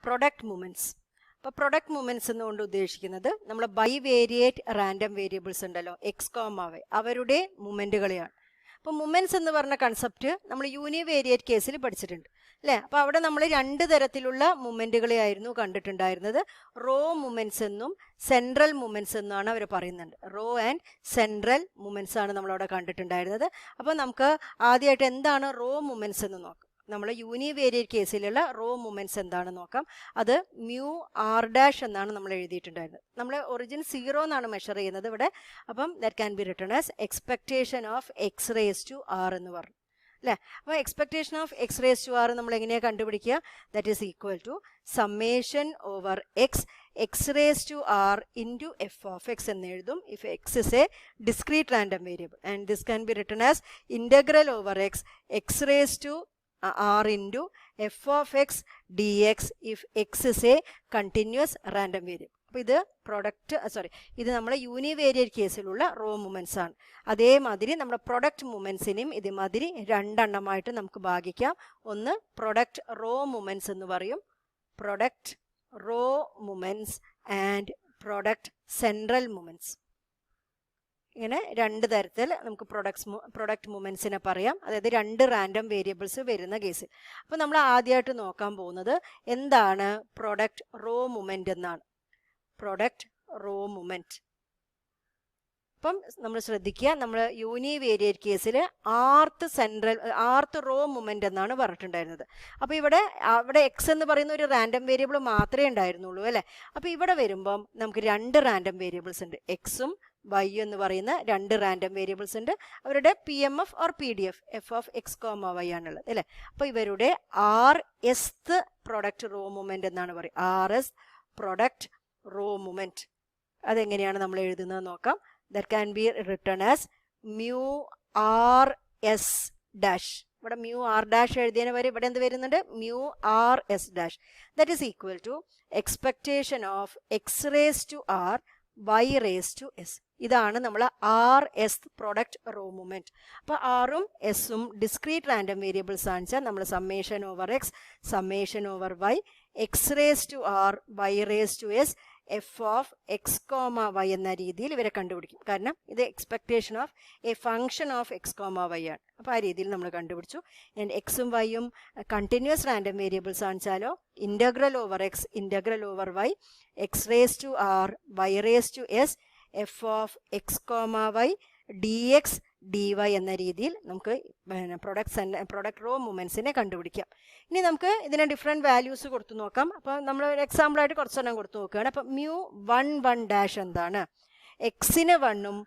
Product movements. അപ്പോൾ product movements എന്നുകൊണ്ട് ഉദ്ദേശിക്കുന്നത് നമ്മൾ ബൈവേരിയേറ്റ് റാൻഡം വേരിയബിൾസ് ഉണ്ടല്ലോ, എക്സ് കോമ വൈ, അവരുടെ മൂവ്മെൻറ്റുകളെയാണ്. അപ്പോൾ മൂവ്മെൻറ്റ്സ് എന്ന് പറഞ്ഞ കൺസെപ്റ്റ് നമ്മൾ യൂണിവേരിയേറ്റ് കേസിൽ പഠിച്ചിട്ടുണ്ട് അല്ലേ. അപ്പോൾ അവിടെ നമ്മൾ രണ്ട് തരത്തിലുള്ള മൂവ്മെൻറ്റുകളെ ആയിരുന്നു കണ്ടിട്ടുണ്ടായിരുന്നത്. റോ മൂവ്മെൻറ്റ്സ് എന്നും സെൻട്രൽ മൂവ്മെൻറ്റ്സ് എന്നാണ് അവർ പറയുന്നുണ്ട്. റോ ആൻഡ് സെൻട്രൽ മൂവ്മെൻറ്റ്സ് ആണ് നമ്മളവിടെ കണ്ടിട്ടുണ്ടായിരുന്നത്. അപ്പോൾ നമുക്ക് ആദ്യമായിട്ട് എന്താണ് റോ മൂവ്മെൻറ്റ്സ് എന്ന് നോക്കാം. നമ്മൾ യൂണിവേരിയേറ്റ് കേസിലുള്ള റോ മൂവ്മെൻറ്റ്സ് എന്താണെന്ന് നോക്കാം. അത് മ്യൂ ആർ ഡാഷ് എന്നാണ് നമ്മൾ എഴുതിയിട്ടുണ്ടായിരുന്നത്. നമ്മൾ ഒറിജിൻ 0 എന്നാണ് മെഷർ ചെയ്യുന്നത് ഇവിടെ. അപ്പം that can be written as expectation of X raise to R എന്ന് പറഞ്ഞു അല്ലേ. അപ്പോൾ expectation of X raise to R നമ്മൾ എങ്ങനെയാണ് കണ്ടുപിടിക്കുക? That is equal to summation over X raise to R into F of X എന്ന് എഴുതും if X is a discrete random variable, and this can be written as integral over X raise to r into f of x dx if x is a continuous random variable. അപ്പോൾ ഇത് ഇത് നമ്മുടെ univariate കേസിലുള്ള raw movements ആണ്. അതേമാതിരി നമ്മുടെ product മൂവ്മെൻറ്റ്സിനെയും ഇതേമാതിരി രണ്ടെണ്ണമായിട്ട് നമുക്ക് ഭാഗിക്കാം. ഒന്ന് പ്രൊഡക്റ്റ് റോ മൂവ്മെൻറ്റ്സ് എന്ന് പറയും, product raw movements and product central movements. ഇങ്ങനെ രണ്ട് തരത്തിൽ നമുക്ക് പ്രൊഡക്റ്റ് മൂവ്മെൻറ്റ്സിനെ പറയാം, അതായത് രണ്ട് റാൻഡം വേരിയബിൾസ് വരുന്ന കേസ്. അപ്പോൾ നമ്മൾ ആദ്യമായിട്ട് നോക്കാൻ പോകുന്നത് എന്താണ് പ്രൊഡക്റ്റ് റോ മൂവ്മെൻറ്റ് എന്നാണ്. Product raw movement. അപ്പം നമ്മൾ ശ്രദ്ധിക്കുക, നമ്മൾ യൂണിവേരിയേറ്റ് കേസിൽ ആർത്ത് റോ മൂവ്മെൻറ്റ് എന്നാണ് പറഞ്ഞിട്ടുണ്ടായിരുന്നത്. അപ്പോൾ അവിടെ എക്സ് എന്ന് പറയുന്ന ഒരു റാൻഡം വേരിയബിൾ മാത്രമേ ഉണ്ടായിരുന്നുള്ളൂ അല്ലേ. അപ്പോൾ ഇവിടെ വരുമ്പം നമുക്ക് രണ്ട് റാൻഡം വേരിയബിൾസ് ഉണ്ട്, എക്സും വൈ എന്ന് പറയുന്ന രണ്ട് റാൻഡം വേരിയബിൾസ് ഉണ്ട്. അവരുടെ P M F or P D F, F of X comma Y ആണുള്ളത് അല്ലേ. അപ്പോൾ ഇവരുടെ R S product raw movement എന്നാണ് പറയുക. R S product raw movement. അതെങ്ങനെയാണ് നമ്മൾ എഴുതുന്നത് നോക്കാം. That can be written as mu r s dash. ഇവിടെ mu r dash എഴുതിയതിന് വരെ ഇവിടെ എന്ത് വരുന്നുണ്ട്? mu r s dash. That is equal to expectation of x raised to r y raised to s. ഇതാണ് നമ്മൾ R S product raw movement. അപ്പോൾ ആറും എസും ഡിസ്ക്രീറ്റ് റാൻഡം വേരിയബിൾസ് ആണെച്ചാൽ നമ്മൾ summation over X, summation over Y, X raise to R, Y raise to S, F of X comma Y എന്ന രീതിയിൽ ഇവരെ കണ്ടുപിടിക്കും. കാരണം ഇത് expectation of a function of X comma Y ആണ്. അപ്പോൾ ആ രീതിയിൽ നമ്മൾ കണ്ടുപിടിച്ചു. ആൻഡ് എക്സും വൈയും കണ്ടിന്യൂസ് റാൻഡം വേരിയബിൾസ് ആണെച്ചാലോ integral over X, integral over Y, X raise to R, Y raise to S, F of X comma Y D X D Y എന്ന രീതിയിൽ നമുക്ക് പ്രൊഡക്റ്റ് റോ മൂവ്മെൻറ്റ്സിനെ കണ്ടുപിടിക്കാം. ഇനി നമുക്ക് ഇതിനെ ഡിഫറെൻറ്റ് വാല്യൂസ് കൊടുത്തു നോക്കാം. അപ്പോൾ നമ്മൾ ഒരു എക്സാമ്പിളായിട്ട് കുറച്ചെണ്ണം കൊടുത്തു നോക്കുകയാണ്. അപ്പം മ്യൂ 1 ഡാഷ് എന്താണ്? എക്സിന് 1ഉം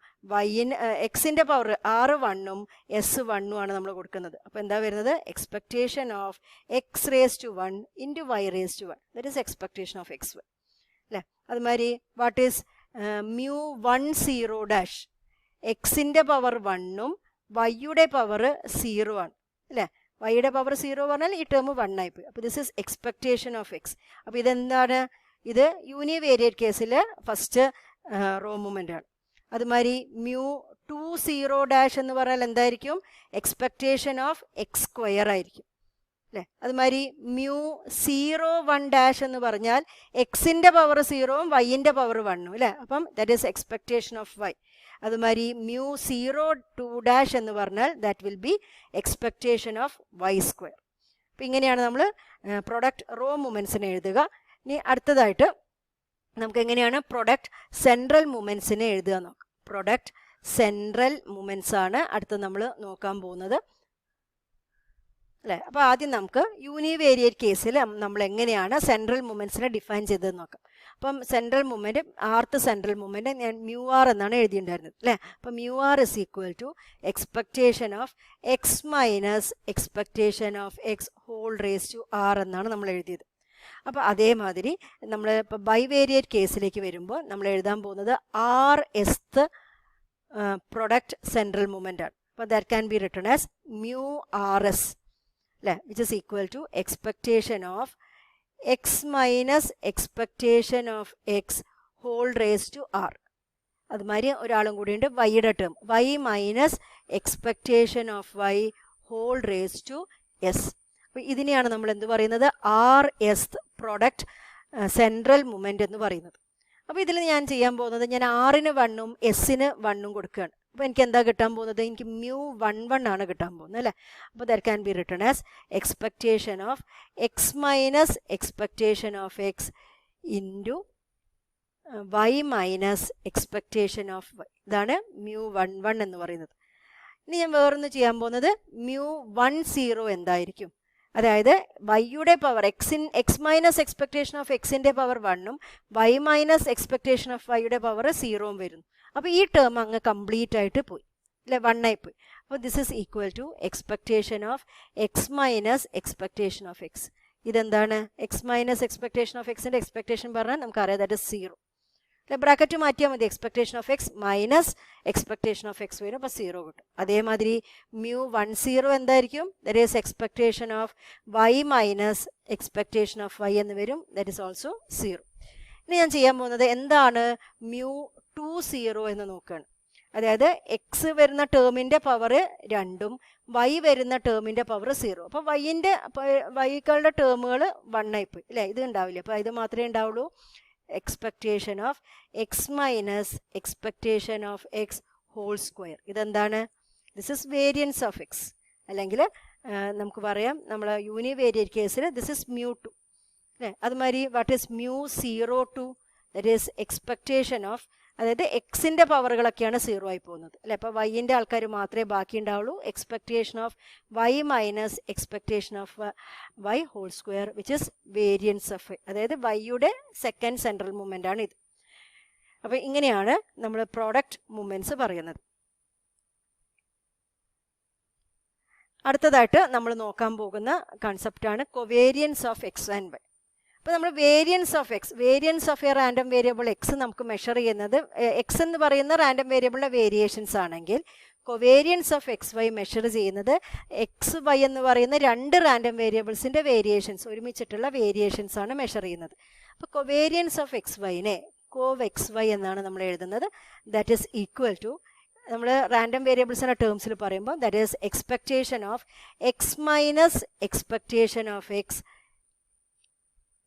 എക്സിൻ്റെ പവർ ആറ് 1ഉം എസ് 1ഉം ആണ് നമ്മൾ കൊടുക്കുന്നത്. അപ്പോൾ എന്താ വരുന്നത്? Expectation of X raise to 1 into Y raise to 1, that is expectation of X Y അല്ലേ. അതുമാതിരി വാട്ട് ഈസ് മ്യൂ 10 ഡാഷ്? എക്സിൻ്റെ പവർ 1ഉം വൈയുടെ പവർ 0 ആണ് അല്ലേ. വൈയുടെ പവർ 0 പറഞ്ഞാൽ ഈ ടേം 1 ആയിപ്പോയി. അപ്പോൾ this is expectation of X. അപ്പോൾ ഇതെന്താണ്? ഇത് യൂണിവേരിയേറ്റ് കേസിൽ ഫസ്റ്റ് റോ മൂവ്മെൻ്റ് ആണ്. അതുമാതിരി മ്യൂ 20 ഡാഷ് എന്ന് പറഞ്ഞാൽ എന്തായിരിക്കും? എക്സ്പെക്ടേഷൻ ഓഫ് എക്സ് സ്ക്വയർ ആയിരിക്കും അല്ലേ. അതുമാതിരി മ്യൂ 01 ഡാഷ് എന്ന് പറഞ്ഞാൽ എക്സിൻ്റെ പവർ 0ഉം വൈൻ്റെ പവർ 1ഉം അല്ലേ. അപ്പം that is expectation of Y. അതുമാതിരി മ്യൂ 02 ഡാഷ് എന്ന് പറഞ്ഞാൽ that will be expectation of Y square. അപ്പം ഇങ്ങനെയാണ് നമ്മൾ പ്രൊഡക്റ്റ് റോ മൂവ്മെൻറ്റ്സിനെ എഴുതുക. ഇനി അടുത്തതായിട്ട് നമുക്ക് എങ്ങനെയാണ് പ്രൊഡക്റ്റ് സെൻട്രൽ മൂവ്മെൻറ്റ്സിനെ എഴുതുക നോക്കാം. പ്രൊഡക്റ്റ് സെൻട്രൽ മൂവ്മെൻറ്റ്സ് ആണ് അടുത്ത് നമ്മൾ നോക്കാൻ പോകുന്നത് അല്ലേ. അപ്പോൾ ആദ്യം നമുക്ക് യൂണിവേരിയേറ്റ് കേസിൽ നമ്മൾ എങ്ങനെയാണ് സെൻട്രൽ മൂവ്മെൻറ്റ്സിനെ ഡിഫൈൻ ചെയ്തതെന്ന് നോക്കാം. അപ്പം സെൻട്രൽ മൂവ്മെൻറ്റ്, ആർത്ത് സെൻട്രൽ മൂവ്മെൻറ്റ് ഞാൻ മ്യൂ ആർ എന്നാണ് എഴുതിയിട്ടുണ്ടായിരുന്നത് അല്ലേ. അപ്പം mu R is equal to expectation of X minus expectation of X whole raise to R എന്നാണ് നമ്മൾ എഴുതിയത്. അപ്പോൾ അതേമാതിരി നമ്മൾ ഇപ്പോൾ ബൈവേരിയേറ്റ് കേസിലേക്ക് വരുമ്പോൾ നമ്മൾ എഴുതാൻ പോകുന്നത് R S product central movement ആണ്. അപ്പോൾ that can be written as mu R S അല്ലേ, which is equal to expectation of X minus expectation of X whole raise to R. അതുമാതിരി ഒരാളും കൂടിയുണ്ട് വൈയുടെ term, Y minus expectation of Y whole raise to S. അപ്പോൾ ഇതിനെയാണ് നമ്മൾ എന്ത് പറയുന്നത്? R S product central moment എന്ന് പറയുന്നത്. അപ്പോൾ ഇതിൽ ഞാൻ ചെയ്യാൻ പോകുന്നത് ഞാൻ ആറിന് 1ഉം എസ്സിന് 1ഉം കൊടുക്കുകയാണ്. അപ്പോൾ എനിക്ക് എന്താ കിട്ടാൻ പോകുന്നത്? എനിക്ക് μ11 ആണ് കിട്ടാൻ പോകുന്നത് അല്ലേ. അപ്പോൾ that can be written as expectation of X minus expectation of X into y minus expectation of y. ഇതാണ് μ11 എന്ന് പറയുന്നത്. ഇനി ഞാൻ വേറൊന്ന് ചെയ്യാൻ പോകുന്നത് μ10 എന്തായിരിക്കും? അതായത് വൈയുടെ power X minus expectation of എക്സിൻ്റെ പവർ 1ഉം y മൈനസ് എക്സ്പെക്റ്റേഷൻ ഓഫ് വൈയുടെ പവർ 0ഉം വരുന്നു. അപ്പോൾ ഈ ടേം അങ്ങ് കംപ്ലീറ്റ് ആയിട്ട് പോയി അല്ലെ, 1 ആയി പോയി. അപ്പോൾ this is equal to expectation of X minus expectation of X. ഇതെന്താണ്? എക്സ് മൈനസ് എക്സ്പെക്റ്റേഷൻ ഓഫ് എക്സിൻ്റെ എക്സ്പെക്റ്റേഷൻ പറഞ്ഞാൽ നമുക്കറിയാം ദാറ്റ് ഇസ് 0 അല്ലെ. ബ്രാക്കറ്റ് മാറ്റിയാൽ മതി. Expectation of X minus expectation of X വരും, അപ്പോൾ 0 കിട്ടും. അതേമാതിരി μ10 എന്തായിരിക്കും? That is expectation of y minus expectation of y എന്ന് വരും, ദാറ്റ് ഈസ് ഓൾസോ 0. ഇനി ഞാൻ ചെയ്യാൻ പോകുന്നത് എന്താണ് μ20 എന്ന് നോക്കുകയാണ്. അതായത് എക്സ് വരുന്ന ടേമിൻ്റെ പവർ 2ഉം y വരുന്ന ടേമിൻ്റെ പവർ 0. അപ്പോൾ വൈകളുടെ ടേമുകൾ 1 ആയിപ്പോയി അല്ലേ, ഇത് ഉണ്ടാവില്ല. അപ്പോൾ ഇത് മാത്രമേ ഉണ്ടാവുള്ളൂ. Expectation of X minus expectation of X whole square. ഇതെന്താണ്? This is variance of X, അല്ലെങ്കിൽ നമുക്ക് പറയാം നമ്മൾ യൂണിവേരിയറ്റ് കേസിൽ ദിസ് ഇസ് μ2 അല്ലേ. അതുമാതിരി what is μ02? That is expectation of, അതായത് എക്സിൻ്റെ പവറുകളൊക്കെയാണ് 0 ആയി പോകുന്നത് അല്ലേ. അപ്പോൾ വൈൻ്റെ ആൾക്കാർ മാത്രമേ ബാക്കി ഉണ്ടാവുള്ളൂ. Expectation of Y minus expectation of Y whole square which is variance of Y, അതായത് വൈയുടെ സെക്കൻഡ് സെൻട്രൽ മൂവ്മെൻ്റ് ആണ് ഇത്. അപ്പോൾ ഇങ്ങനെയാണ് നമ്മൾ പ്രോഡക്റ്റ് മൂവ്മെൻറ്റ്സ് പറയുന്നത്. അടുത്തതായിട്ട് നമ്മൾ നോക്കാൻ പോകുന്ന കൺസെപ്റ്റാണ് covariance of X and Y. അപ്പോൾ നമ്മൾ variance of a random variable X നമുക്ക് മെഷർ ചെയ്യുന്നത്, എക്സ് എന്ന് പറയുന്ന റാൻഡം വേരിയബിളിൻ്റെ വേരിയേഷൻസ് ആണെങ്കിൽ covariance of X Y measure ചെയ്യുന്നത് എക്സ് വൈ എന്ന് പറയുന്ന 2 റാൻഡം വേരിയബിൾസിൻ്റെ വേരിയേഷൻസ് ഒരുമിച്ചിട്ടുള്ള വേരിയേഷൻസ് ആണ് മെഷർ ചെയ്യുന്നത്. അപ്പോൾ കൊവേരിയൻസ് ഓഫ് എക്സ് വൈനെ കോവ് എക്സ് വൈ എന്നാണ് നമ്മൾ എഴുതുന്നത്. ദാറ്റ് ഈസ് ഈക്വൽ ടു, നമ്മൾ റാൻഡം വേരിയബിൾസിൻ്റെ ടേംസിൽ പറയുമ്പോൾ that is expectation of X minus expectation of X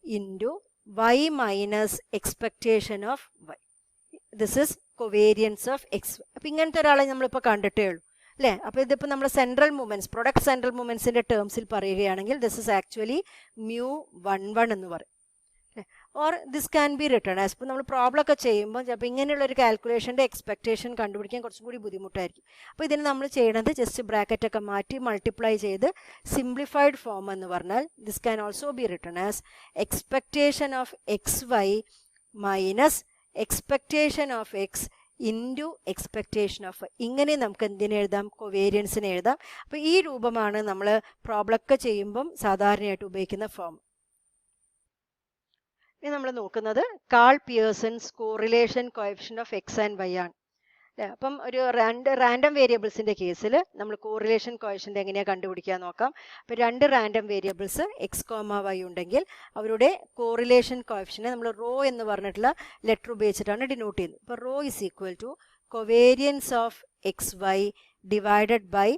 into y minus expectation of y. This is covariance of X. അപ്പോൾ ഇങ്ങനത്തെ ഒരാളെ നമ്മളിപ്പോൾ കണ്ടിട്ടേ ഉള്ളൂ അല്ലേ. അപ്പോൾ ഇതിപ്പോൾ നമ്മൾ സെൻട്രൽ മൂവ്മെൻറ്റ്സ്, പ്രൊഡക്റ്റ് സെൻട്രൽ മൂവ്മെൻറ്റ്സിൻ്റെ ടേംസിൽ പറയുകയാണെങ്കിൽ ദിസ് ഇസ് ആക്ച്വലി μ11 എന്ന് പറയും. Or this can B written as. ഇപ്പോൾ നമ്മൾ പ്രോബ്ലം ഒക്കെ ചെയ്യുമ്പോൾ ചിലപ്പോൾ ഇങ്ങനെയുള്ളൊരു കാൽക്കുലേഷൻ്റെ എക്സ്പെക്റ്റേഷൻ കണ്ടുപിടിക്കാൻ കുറച്ചും കൂടി ബുദ്ധിമുട്ടായിരിക്കും. അപ്പോൾ ഇതിന് നമ്മൾ ചെയ്യണത് ജസ്റ്റ് ബ്രാക്കറ്റൊക്കെ മാറ്റി മൾട്ടിപ്ലൈ ചെയ്ത് സിംപ്ലിഫൈഡ് ഫോം എന്ന് പറഞ്ഞാൽ this can also be written as expectation of X Y minus expectation of X into expectation of Y. ഇങ്ങനെ നമുക്ക് എന്തിനെ എഴുതാം? കൊവേരിയൻസിനെ എഴുതാം. അപ്പോൾ ഈ രൂപമാണ് നമ്മൾ പ്രോബ്ലം ഒക്കെ ചെയ്യുമ്പം സാധാരണയായിട്ട് ഉപയോഗിക്കുന്ന ഫോം. ഇനി നമ്മൾ നോക്കുന്നത് Karl Pearson's correlation coefficient of X and Y ആണ് അല്ലേ. അപ്പം ഒരു റാൻഡം വേരിയബിൾസിൻ്റെ കേസിൽ നമ്മൾ കോറിലേഷൻ കോഎഫിഷ്യന്റ് എങ്ങനെയാണ് കണ്ടുപിടിക്കാൻ നോക്കാം. അപ്പോൾ 2 random variables X comma Y ഉണ്ടെങ്കിൽ അവരുടെ കോറിലേഷൻ കോഎഫിഷ്യന്റ് നമ്മൾ റോ എന്ന് പറഞ്ഞിട്ടുള്ള ലെറ്റർ ഉപയോഗിച്ചിട്ടാണ് ഡിനോട്ട് ചെയ്യുന്നത്. അപ്പോൾ rho is equal to covariance of X Y divided by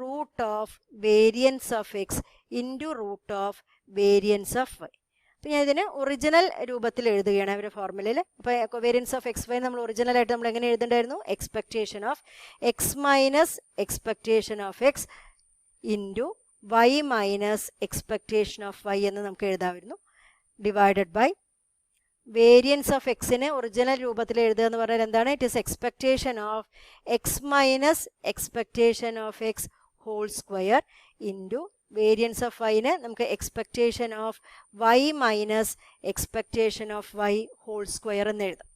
root of variance of X into root of variance of Y. അപ്പോൾ ഞാൻ ഇതിന് ഒറിജിനൽ രൂപത്തിൽ എഴുതുകയാണ് അവരുടെ ഫോർമുലയിൽ. അപ്പോൾ കൊവേരിയൻസ് ഓഫ് എക്സ് വൈ നമ്മൾ ഒറിജിനലായിട്ട് നമ്മൾ എങ്ങനെ എഴുതേണ്ടായിരുന്നു? Expectation of X minus expectation of X into Y minus expectation of Y എന്ന് നമുക്ക് എഴുതാമായിരുന്നു, ഡിവൈഡഡ് ബൈ വേരിയൻസ് ഓഫ് എക്സിനെ ഒറിജിനൽ രൂപത്തിൽ എഴുതുക എന്ന് പറഞ്ഞാൽ എന്താണ്? It is expectation of X minus expectation of X whole square into variance of വൈന് നമുക്ക് expectation of Y minus expectation of Y whole square എന്ന് എഴുതാം.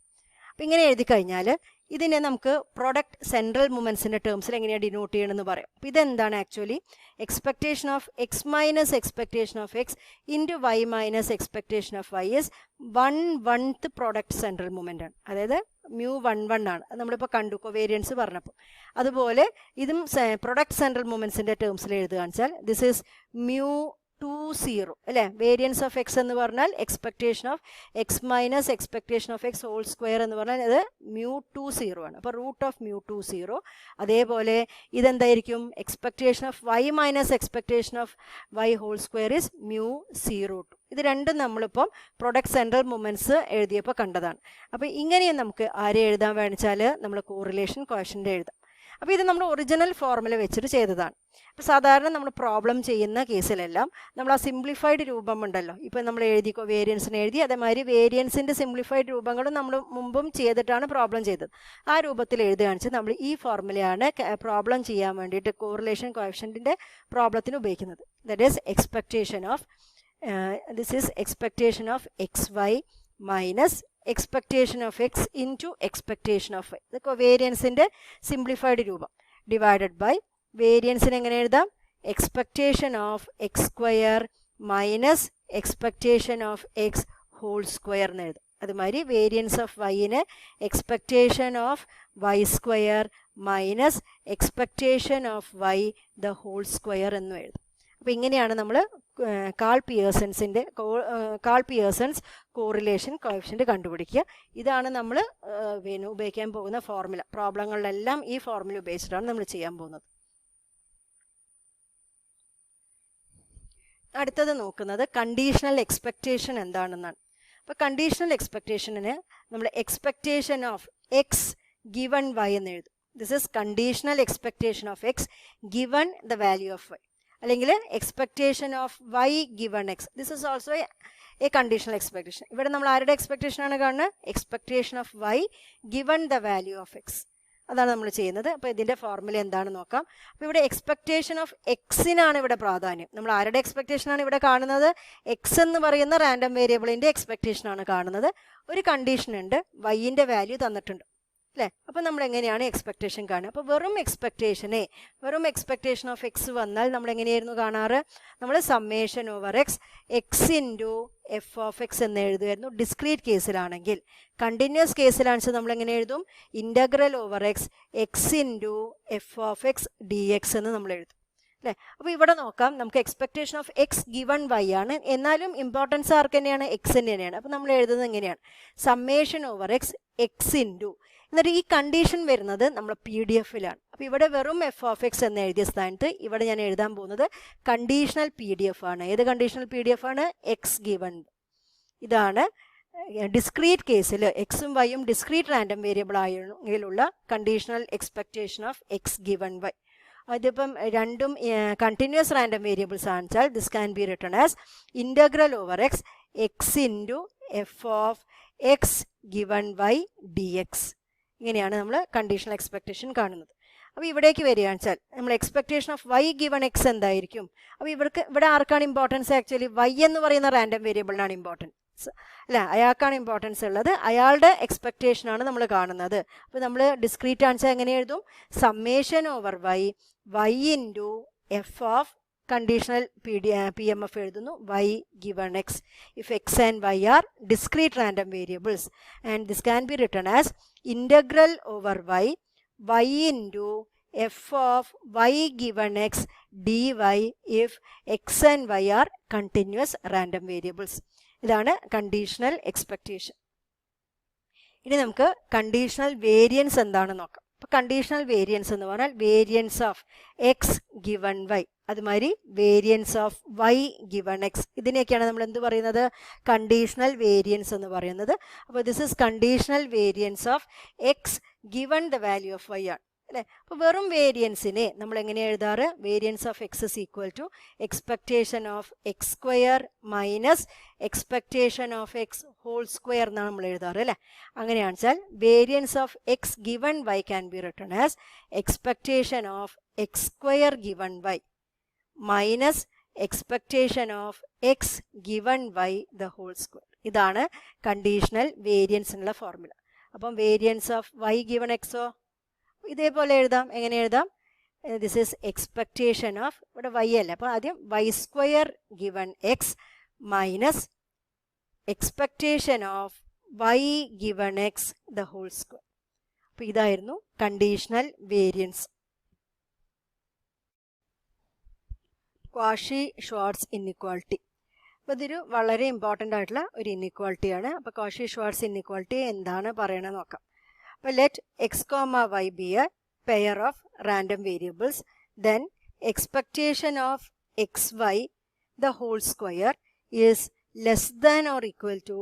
അപ്പം ഇങ്ങനെ എഴുതി കഴിഞ്ഞാൽ ഇതിനെ നമുക്ക് പ്രൊഡക്റ്റ് സെൻട്രൽ മൂവ്മെൻറ്റ്സിൻ്റെ ടേംസിൽ എങ്ങനെയാണ് ഡിനോട്ട് ചെയ്യണമെന്ന് പറയാം. അപ്പോൾ ഇതെന്താണ് actually? Expectation of X minus expectation of X into Y minus expectation of Y is 1/1 product central movement ആണ്. അതായത് μ11 ആണ്. അത് നമ്മളിപ്പോൾ കണ്ടു കൊവേരിയൻസ് പറഞ്ഞപ്പോൾ. അതുപോലെ ഇതും പ്രൊഡക്റ്റ് സെൻട്രൽ മൂവ്മെൻറ്റ്സിൻ്റെ ടേംസിൽ എഴുതുകയാണെന്ന് വെച്ചാൽ ദിസ് ഈസ് 0 അല്ലേ? വേരിയൻസ് ഓഫ് എക്സ് എന്ന് പറഞ്ഞാൽ expectation of X minus expectation of X whole square എന്ന് പറഞ്ഞാൽ അത് μ2 ആണ്. അപ്പോൾ റൂട്ട് ഓഫ് μ2. അതേപോലെ ഇതെന്തായിരിക്കും? Expectation of Y minus expectation of Y whole square is μ02. ഇത് രണ്ടും നമ്മളിപ്പം പ്രൊഡക്റ്റ് സെൻട്രൽ മൊമെൻറ്റ്സ് എഴുതിയപ്പോൾ കണ്ടതാണ്. അപ്പോൾ ഇങ്ങനെയും നമുക്ക് ആരെ എഴുതാൻ വേണിച്ചാൽ നമ്മൾ കോറിലേഷൻ കോഷ്യൻ്റ് എഴുതാം. അപ്പോൾ ഇത് നമ്മൾ ഒറിജിനൽ ഫോർമുല വെച്ചിട്ട് ചെയ്തതാണ്. അപ്പോൾ സാധാരണ നമ്മൾ പ്രോബ്ലം ചെയ്യുന്ന കേസിലെല്ലാം നമ്മൾ ആ സിംപ്ലിഫൈഡ് രൂപമുണ്ടല്ലോ, ഇപ്പോൾ നമ്മൾ എഴുതിക്കോ വേരിയൻസിന് എഴുതി, അതേമാതിരി വേരിയൻസിൻ്റെ സിംപ്ലിഫൈഡ് രൂപങ്ങളും നമ്മൾ മുമ്പും ചെയ്തിട്ടാണ് പ്രോബ്ലം ചെയ്തത്. ആ രൂപത്തിൽ എഴുതുകയാണെന്ന് നമ്മൾ ഈ ഫോർമുലയാണ് പ്രോബ്ലം ചെയ്യാൻ വേണ്ടിയിട്ട് കോറിലേഷൻ കോഎഫിഷ്യൻറ്റിൻ്റെ പ്രോബ്ലത്തിന് ഉപയോഗിക്കുന്നത്. That is expectation of this is expectation of X Y minus expectation of X into expectation of Y. ഇതൊക്കെ വേരിയൻസിൻ്റെ സിംപ്ലിഫൈഡ് രൂപം ഡിവൈഡഡ് ബൈ വേരിയൻസിന് എങ്ങനെ എഴുതാം? Expectation of X square minus expectation of X whole square എന്ന് എഴുതും. അതുമാതിരി variance of വൈന് expectation of Y square minus expectation of Y the whole square എന്നും എഴുതും. അപ്പോൾ ഇങ്ങനെയാണ് നമ്മൾ കാൾ പിയേഴ്സൺസ് കോറിലേഷൻ കോഎഫിഷ്യൻ്റ് കണ്ടുപിടിക്കുക. ഇതാണ് നമ്മൾ ഉപയോഗിക്കാൻ പോകുന്ന ഫോർമുല. പ്രോബ്ലങ്ങളിലെല്ലാം ഈ ഫോർമുല ഉപയോഗിച്ചിട്ടാണ് നമ്മൾ ചെയ്യാൻ പോകുന്നത്. അടുത്തത് നോക്കുന്നത് കണ്ടീഷണൽ എക്സ്പെക്ടേഷൻ എന്താണെന്നാണ്. അപ്പോൾ കണ്ടീഷണൽ എക്സ്പെക്ടേഷന് നമ്മൾ expectation of X given Y എന്ന് എഴുതും. This is conditional expectation of X given the value of Y, അല്ലെങ്കിൽ expectation of Y given X. This is also a conditional expectation. ഇവിടെ നമ്മൾ ആരുടെ എക്സ്പെക്ടേഷൻ ആണ് കാണുന്നത്? Expectation of Y given the value of X. അതാണ് നമ്മൾ ചെയ്യുന്നത്. അപ്പോൾ ഇതിൻ്റെ ഫോർമുല എന്താണെന്ന് നോക്കാം. അപ്പോൾ ഇവിടെ എക്സ്പെക്ടേഷൻ ഓഫ് എക്സിനാണ് ഇവിടെ പ്രാധാന്യം. നമ്മൾ ആരുടെ എക്സ്പെക്ടേഷനാണ് ഇവിടെ കാണുന്നത്? എക്സ് എന്ന് പറയുന്ന റാൻഡം വേരിയബിളിൻ്റെ എക്സ്പെക്ടേഷനാണ് കാണുന്നത്. ഒരു കണ്ടീഷൻ ഉണ്ട്, വൈൻ്റെ വാല്യൂ തന്നിട്ടുണ്ട് അല്ലേ? അപ്പോൾ നമ്മൾ എങ്ങനെയാണ് എക്സ്പെക്ടേഷൻ കാണുക? അപ്പോൾ വെറും എക്സ്പെക്ടേഷൻ ഓഫ് എക്സ് വന്നാൽ നമ്മൾ എങ്ങനെയായിരുന്നു കാണാറ്? നമ്മൾ summation over X into F of X എന്ന് എഴുതുമായിരുന്നു ഡിസ്ക്രീറ്റ് കേസിലാണെങ്കിൽ. കണ്ടിന്യൂസ് കേസിലാണെന്ന് നമ്മൾ എങ്ങനെ എഴുതും? Integral over X into F of X D X എന്ന് നമ്മൾ എഴുതും അല്ലേ? അപ്പോൾ ഇവിടെ നോക്കാം, നമുക്ക് expectation of X given Y ആണ്, എന്നാലും ഇമ്പോർട്ടൻസ് ആർക്ക് തന്നെയാണ്? എക്സ് തന്നെയാണ്. അപ്പോൾ നമ്മൾ എഴുതുന്നത് എങ്ങനെയാണ്? സമ്മേഷൻ ഓവർ എക്സ് ഇൻറ്റു, എന്നിട്ട് ഈ കണ്ടീഷൻ വരുന്നത് നമ്മൾ PDF-ലാണ്. അപ്പോൾ ഇവിടെ വെറും എഫ് ഓഫ് എക്സ് എന്ന് എഴുതിയ സ്ഥാനത്ത് ഇവിടെ ഞാൻ എഴുതാൻ പോകുന്നത് കണ്ടീഷണൽ PDF ആണ്. ഏത് കണ്ടീഷണൽ PDF ആണ്? X given. ഇതാണ് ഡിസ്ക്രീറ്റ് കേസിൽ എക്സും വൈയും ഡിസ്ക്രീറ്റ് റാൻഡം വേരിയബിൾ ആയെങ്കിലുള്ള conditional expectation of X given Y. അതിപ്പം രണ്ടും കണ്ടിന്യൂസ് റാൻഡം വേരിയബിൾസ് ആണെച്ചാൽ this can be written as integral over X into F of X given Y D X. ഇങ്ങനെയാണ് നമ്മൾ കണ്ടീഷണൽ എക്സ്പെക്ടേഷൻ കാണുന്നത്. അപ്പോൾ ഇവിടേക്ക് വരികയാണെന്ന് വെച്ചാൽ നമ്മൾ expectation of Y given X എന്തായിരിക്കും? അപ്പോൾ ഇവിടെ ആർക്കാണ് ഇമ്പോർട്ടൻസ്? ആക്ച്വലി വൈ എന്ന് പറയുന്ന റാൻഡം വേരിയബിളിനാണ് ഇമ്പോർട്ടൻസ് അല്ലേ? അയാൾക്കാണ് ഇമ്പോർട്ടൻസ് ഉള്ളത്. അയാളുടെ എക്സ്പെക്ടേഷനാണ് നമ്മൾ കാണുന്നത്. അപ്പോൾ നമ്മൾ ഡിസ്ക്രീറ്റ് ആണെന്ന് എങ്ങനെ എഴുതും? Summation over Y into F of conditional PMF എഴുതുന്നു y given x if x and y are discrete random variables, and this can be written as integral over y into f of y given x dy if x and y are continuous random variables. ഇതാണ് conditional expectation. ഇനി നമുക്ക് conditional variance എന്താണെന്ന് നോക്കാം. അപ്പോൾ conditional variance എന്ന് പറഞ്ഞാൽ variance of X given Y, അതുമാതിരി variance of Y given X, ഇതിനെയൊക്കെയാണ് നമ്മൾ എന്ത് പറയുന്നത്? കണ്ടീഷണൽ വേരിയൻസ് എന്ന് പറയുന്നത്. അപ്പോൾ this is conditional variance of X given the value of Y ആണ് അല്ലേ? അപ്പോൾ വെറും വേരിയൻസിനെ നമ്മൾ എങ്ങനെ എഴുതാറ്? Variance of X is equal to expectation of X square minus expectation of X whole square എന്നാണ് നമ്മൾ എഴുതാറ് അല്ലേ? അങ്ങനെയാണെന്ന് വെച്ചാൽ variance of X given Y can be written as expectation of X square given Y minus expectation of X given Y the whole square. ഇതാണ് conditional വേരിയൻസിനുള്ള formula. അപ്പം variance of Y given എക്സോ ഇതേപോലെ എഴുതാം. എങ്ങനെ എഴുതാം? ദിസ് ഈസ് എക്സ്പെക്ടേഷൻ ഓഫ്, ഇവിടെ Y അല്ല, അപ്പോൾ ആദ്യം Y square given X minus expectation of Y given X the whole square. അപ്പോൾ ഇതായിരുന്നു conditional variance. Cauchy Scwarrz inequality. അപ്പോൾ ഇതൊരു വളരെ ഇമ്പോർട്ടൻ്റ് ആയിട്ടുള്ള ഒരു ഇൻഇക്വാളിറ്റിയാണ്. അപ്പോൾ Cauchy Scwarrz inequality എന്താണ് പറയണമെന്ന് നോക്കാം. അപ്പോൾ let X comma Y be a pair of random variables, then expectation of X Y the whole square is less than or equal to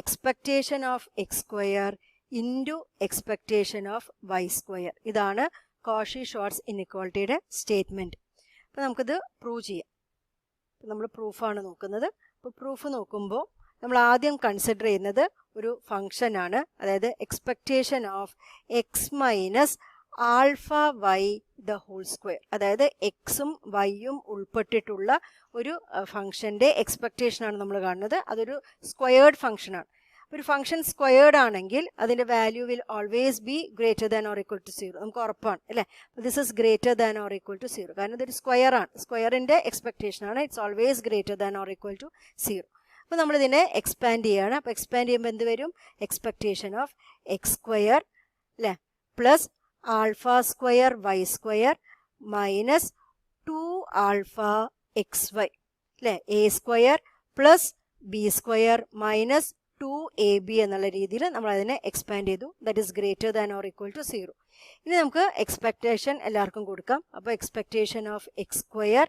expectation of X square into expectation of Y square. ഇതാണ് Cauchy Scwarrz ഇൻഇക്വാളിറ്റിയുടെ statement. അപ്പോൾ നമുക്കിത് prove ചെയ്യാം. നമ്മൾ പ്രൂഫാണ് നോക്കുന്നത്. അപ്പോൾ proof നോക്കുമ്പോൾ നമ്മൾ ആദ്യം കൺസിഡർ ചെയ്യുന്നത് ഒരു ഫംഗ്ഷനാണ്, അതായത് expectation of X minus alpha Y the whole square. അതായത് എക്സും വൈയും ഉൾപ്പെട്ടിട്ടുള്ള ഒരു ഫംഗ്ഷൻ്റെ എക്സ്പെക്റ്റേഷനാണ് നമ്മൾ കാണുന്നത്. അതൊരു സ്ക്വയേർഡ് ഫംഗ്ഷനാണ്. ഒരു ഫംഗ്ഷൻ സ്ക്വയേർഡ് ആണെങ്കിൽ അതിൻ്റെ value will always be greater than or equal to 0. നമുക്ക് ഉറപ്പാണ് അല്ലേ. This is greater than or equal to 0. കാരണം ഇതൊരു സ്ക്വയർ ആണ്, സ്ക്വയറിൻ്റെ എക്സ്പെക്റ്റേഷനാണ്. It's always greater than or equal to 0. അപ്പോൾ നമ്മളിതിനെ എക്സ്പാൻഡ് ചെയ്യുകയാണ്. അപ്പോൾ എക്സ്പാൻഡ് ചെയ്യുമ്പോൾ എന്ത് വരും? എക്സ്പെക്റ്റേഷൻ ഓഫ് എക്സ് സ്ക്വയർ അല്ലേ plus alpha square Y square minus 2 alpha X Y അല്ലേ, A square plus B square minus 2ab എന്നുള്ള രീതിയിൽ നമ്മൾ അതിനെ എക്സ്പാൻഡ് ചെയ്തു. That is greater than or equal to 0. ഇനി നമുക്ക് എക്സ്പെക്റ്റേഷൻ എല്ലാവർക്കും കൊടുക്കാം. അപ്പോൾ എക്സ്പെക്റ്റേഷൻ ഓഫ് എക്സ് സ്ക്വയർ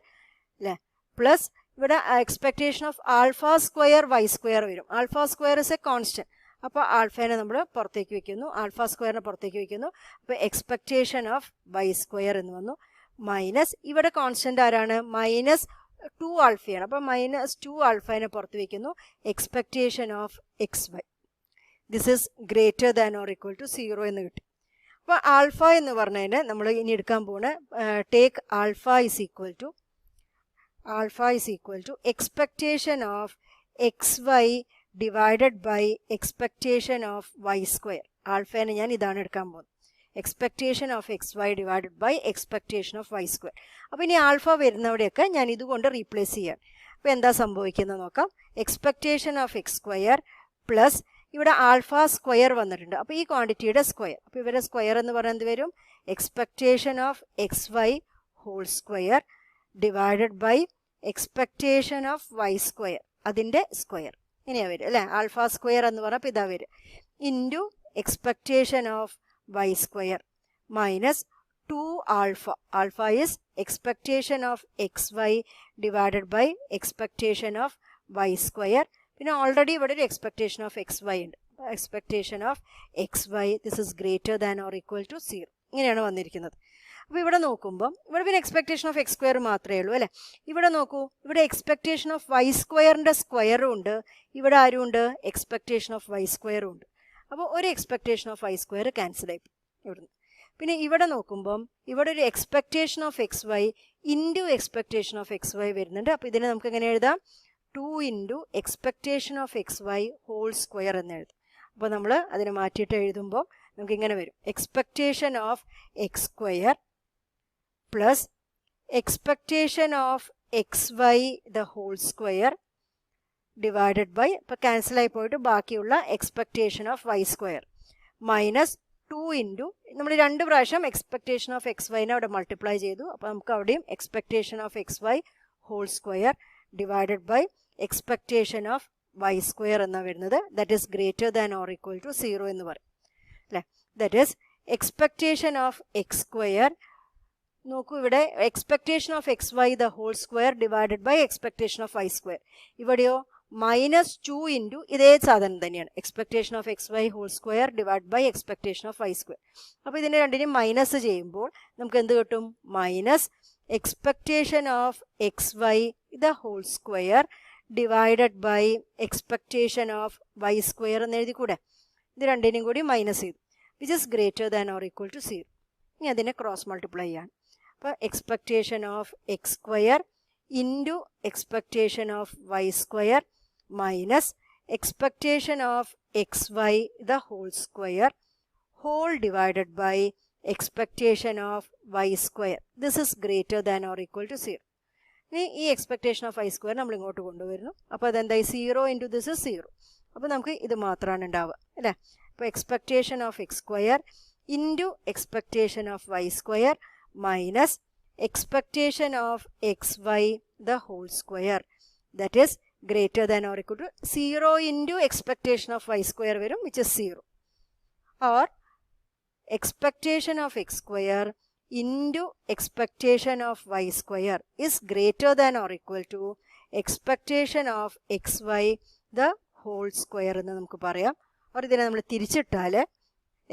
അല്ലേ പ്ലസ് ഇവിടെ expectation of alpha square Y square വരും. Alpha square is a constant. അപ്പോൾ ആൽഫേനെ നമ്മൾ പുറത്തേക്ക് വെക്കുന്നു, ആൽഫ സ്ക്വയറിനെ പുറത്തേക്ക് വെക്കുന്നു. അപ്പോൾ എക്സ്പെക്റ്റേഷൻ ഓഫ് വൈ സ്ക്വയർ എന്ന് വന്നു മൈനസ് ഇവിടെ കോൺസ്റ്റന്റ് ആരാണ്? മൈനസ് 2 ആൽഫയാണ്. അപ്പോൾ മൈനസ് 2 ആൽഫേനെ പുറത്ത് വയ്ക്കുന്നു. Expectation of X Y this is greater than or equal to 0 എന്ന് കിട്ടി. അപ്പോൾ ആൽഫ എന്ന് പറഞ്ഞതിന് നമ്മൾ ഇനി എടുക്കാൻ പോകുന്ന take alpha is equal to expectation of X Y divided by expectation of Y square. ആൽഫേനെ ഞാൻ ഇതാണ് എടുക്കാൻ പോകുന്നത്. Expectation of X Y divided by expectation of Y square. അപ്പോൾ ഇനി ആൽഫ വരുന്നവിടെയൊക്കെ ഞാൻ ഇതുകൊണ്ട് റീപ്ലേസ് ചെയ്യാൻ. അപ്പോൾ എന്താ സംഭവിക്കുന്നത് നോക്കാം. Expectation of X square plus ഇവിടെ ആൽഫ സ്ക്വയർ വന്നിട്ടുണ്ട്. അപ്പോൾ ഈ ക്വാണ്ടിറ്റിയുടെ സ്ക്വയർ. അപ്പോൾ ഇവരുടെ സ്ക്വയർ എന്ന് പറയുന്നത് വരും expectation of X Y whole square divided by expectation of Y square, അതിൻ്റെ സ്ക്വയർ. ഇനിയാ വരും അല്ലേ. ആൽഫ സ്ക്വയർ എന്ന് പറഞ്ഞപ്പോൾ ഇതാ വരും into expectation of y square minus 2 alpha. Alpha is expectation of xy divided by expectation of y square. പിന്നെ already ഇവിടെ ഒരു എക്സ്പെക്റ്റേഷൻ ഓഫ് എക്സ് വൈ ഉണ്ട്. Expectation of X Y this is greater than or equal to 0. ഇങ്ങനെയാണ് വന്നിരിക്കുന്നത്. അപ്പോൾ ഇവിടെ നോക്കുമ്പം ഇവിടെ പിന്നെ എക്സ്പെക്റ്റേഷൻ ഓഫ് എക്സ് സ്ക്വയർ മാത്രമേ ഉള്ളൂ അല്ലേ. ഇവിടെ നോക്കൂ, ഇവിടെ എക്സ്പെക്റ്റേഷൻ ഓഫ് വൈ സ്ക്വയറിൻ്റെ സ്ക്വയറും ഉണ്ട്, ഇവിടെ ആരും ഉണ്ട് എക്സ്പെക്റ്റേഷൻ ഓഫ് വൈ സ്ക്വയറും ഉണ്ട്. അപ്പോൾ ഒരു expectation of Y square cancel ആയി ഇവിടുന്ന്. പിന്നെ ഇവിടെ നോക്കുമ്പം ഇവിടെ ഒരു expectation of X Y into expectation of X Y വരുന്നുണ്ട്. അപ്പോൾ ഇതിനെ നമുക്ക് എങ്ങനെ എഴുതാം? 2 into expectation of X Y whole square എന്ന് എഴുതും. അപ്പോൾ നമ്മൾ അതിനെ മാറ്റിയിട്ട് എഴുതുമ്പോൾ നമുക്ക് ഇങ്ങനെ വരും expectation of X square plus expectation of X Y the whole square divided by, ഇപ്പോൾ ക്യാൻസലായി പോയിട്ട് ബാക്കിയുള്ള expectation of Y square minus 2 into നമ്മൾ 2 പ്രാവശ്യം എക്സ്പെക്റ്റേഷൻ ഓഫ് എക്സ് വൈനെ അവിടെ മൾട്ടിപ്ലൈ ചെയ്തു. അപ്പോൾ നമുക്ക് അവിടെയും expectation of X Y whole square divided by expectation of Y square എന്നാണ് വരുന്നത്. That is greater than or equal to 0 എന്ന് പറയും അല്ലേ. That is expectation of X square. നോക്കൂ, ഇവിടെ expectation of X Y the whole square divided by expectation of Y square. ഇവിടെയോ minus 2 into ഇതേ സാധനം തന്നെയാണ് expectation of X Y whole square divide by expectation of Y square. അപ്പോൾ ഇതിനെ രണ്ടിനെയും minus ചെയ്യുമ്പോൾ നമുക്ക് എന്ത് കിട്ടും? Minus expectation of X Y the whole square divided by expectation of Y square എന്ന് എഴുതിക്കൂടെ. ഇത് രണ്ടിനെയും കൂടി മൈനസ് ചെയ്തു which is greater than or equal to 0. ഇനി അതിനെ ക്രോസ് മൾട്ടിപ്ലൈ ചെയ്യാണ്. അപ്പോൾ expectation of X square into expectation of Y square minus expectation of X Y the whole square whole divided by expectation of Y square this is greater than or equal to 0. ഇനി ഈ expectation of Y square നമ്മൾ ഇങ്ങോട്ട് കൊണ്ടുവരുന്നു. അപ്പോൾ അതെന്തായി? 0 into this is 0. അപ്പോൾ നമുക്ക് ഇത് മാത്രമാണ് ഉണ്ടാവുക അല്ലേ. അപ്പോൾ expectation of X square into expectation of Y square minus expectation of xy the whole square, that is greater than or equal to 0 into expectation of y square varum, which is 0, or expectation of x square into expectation of y square is greater than or equal to expectation of xy the whole square എന്ന് നമുക്ക് പറയാം. or ഇതിനെ നമ്മൾ തിരിച്ചിട്ടാൽ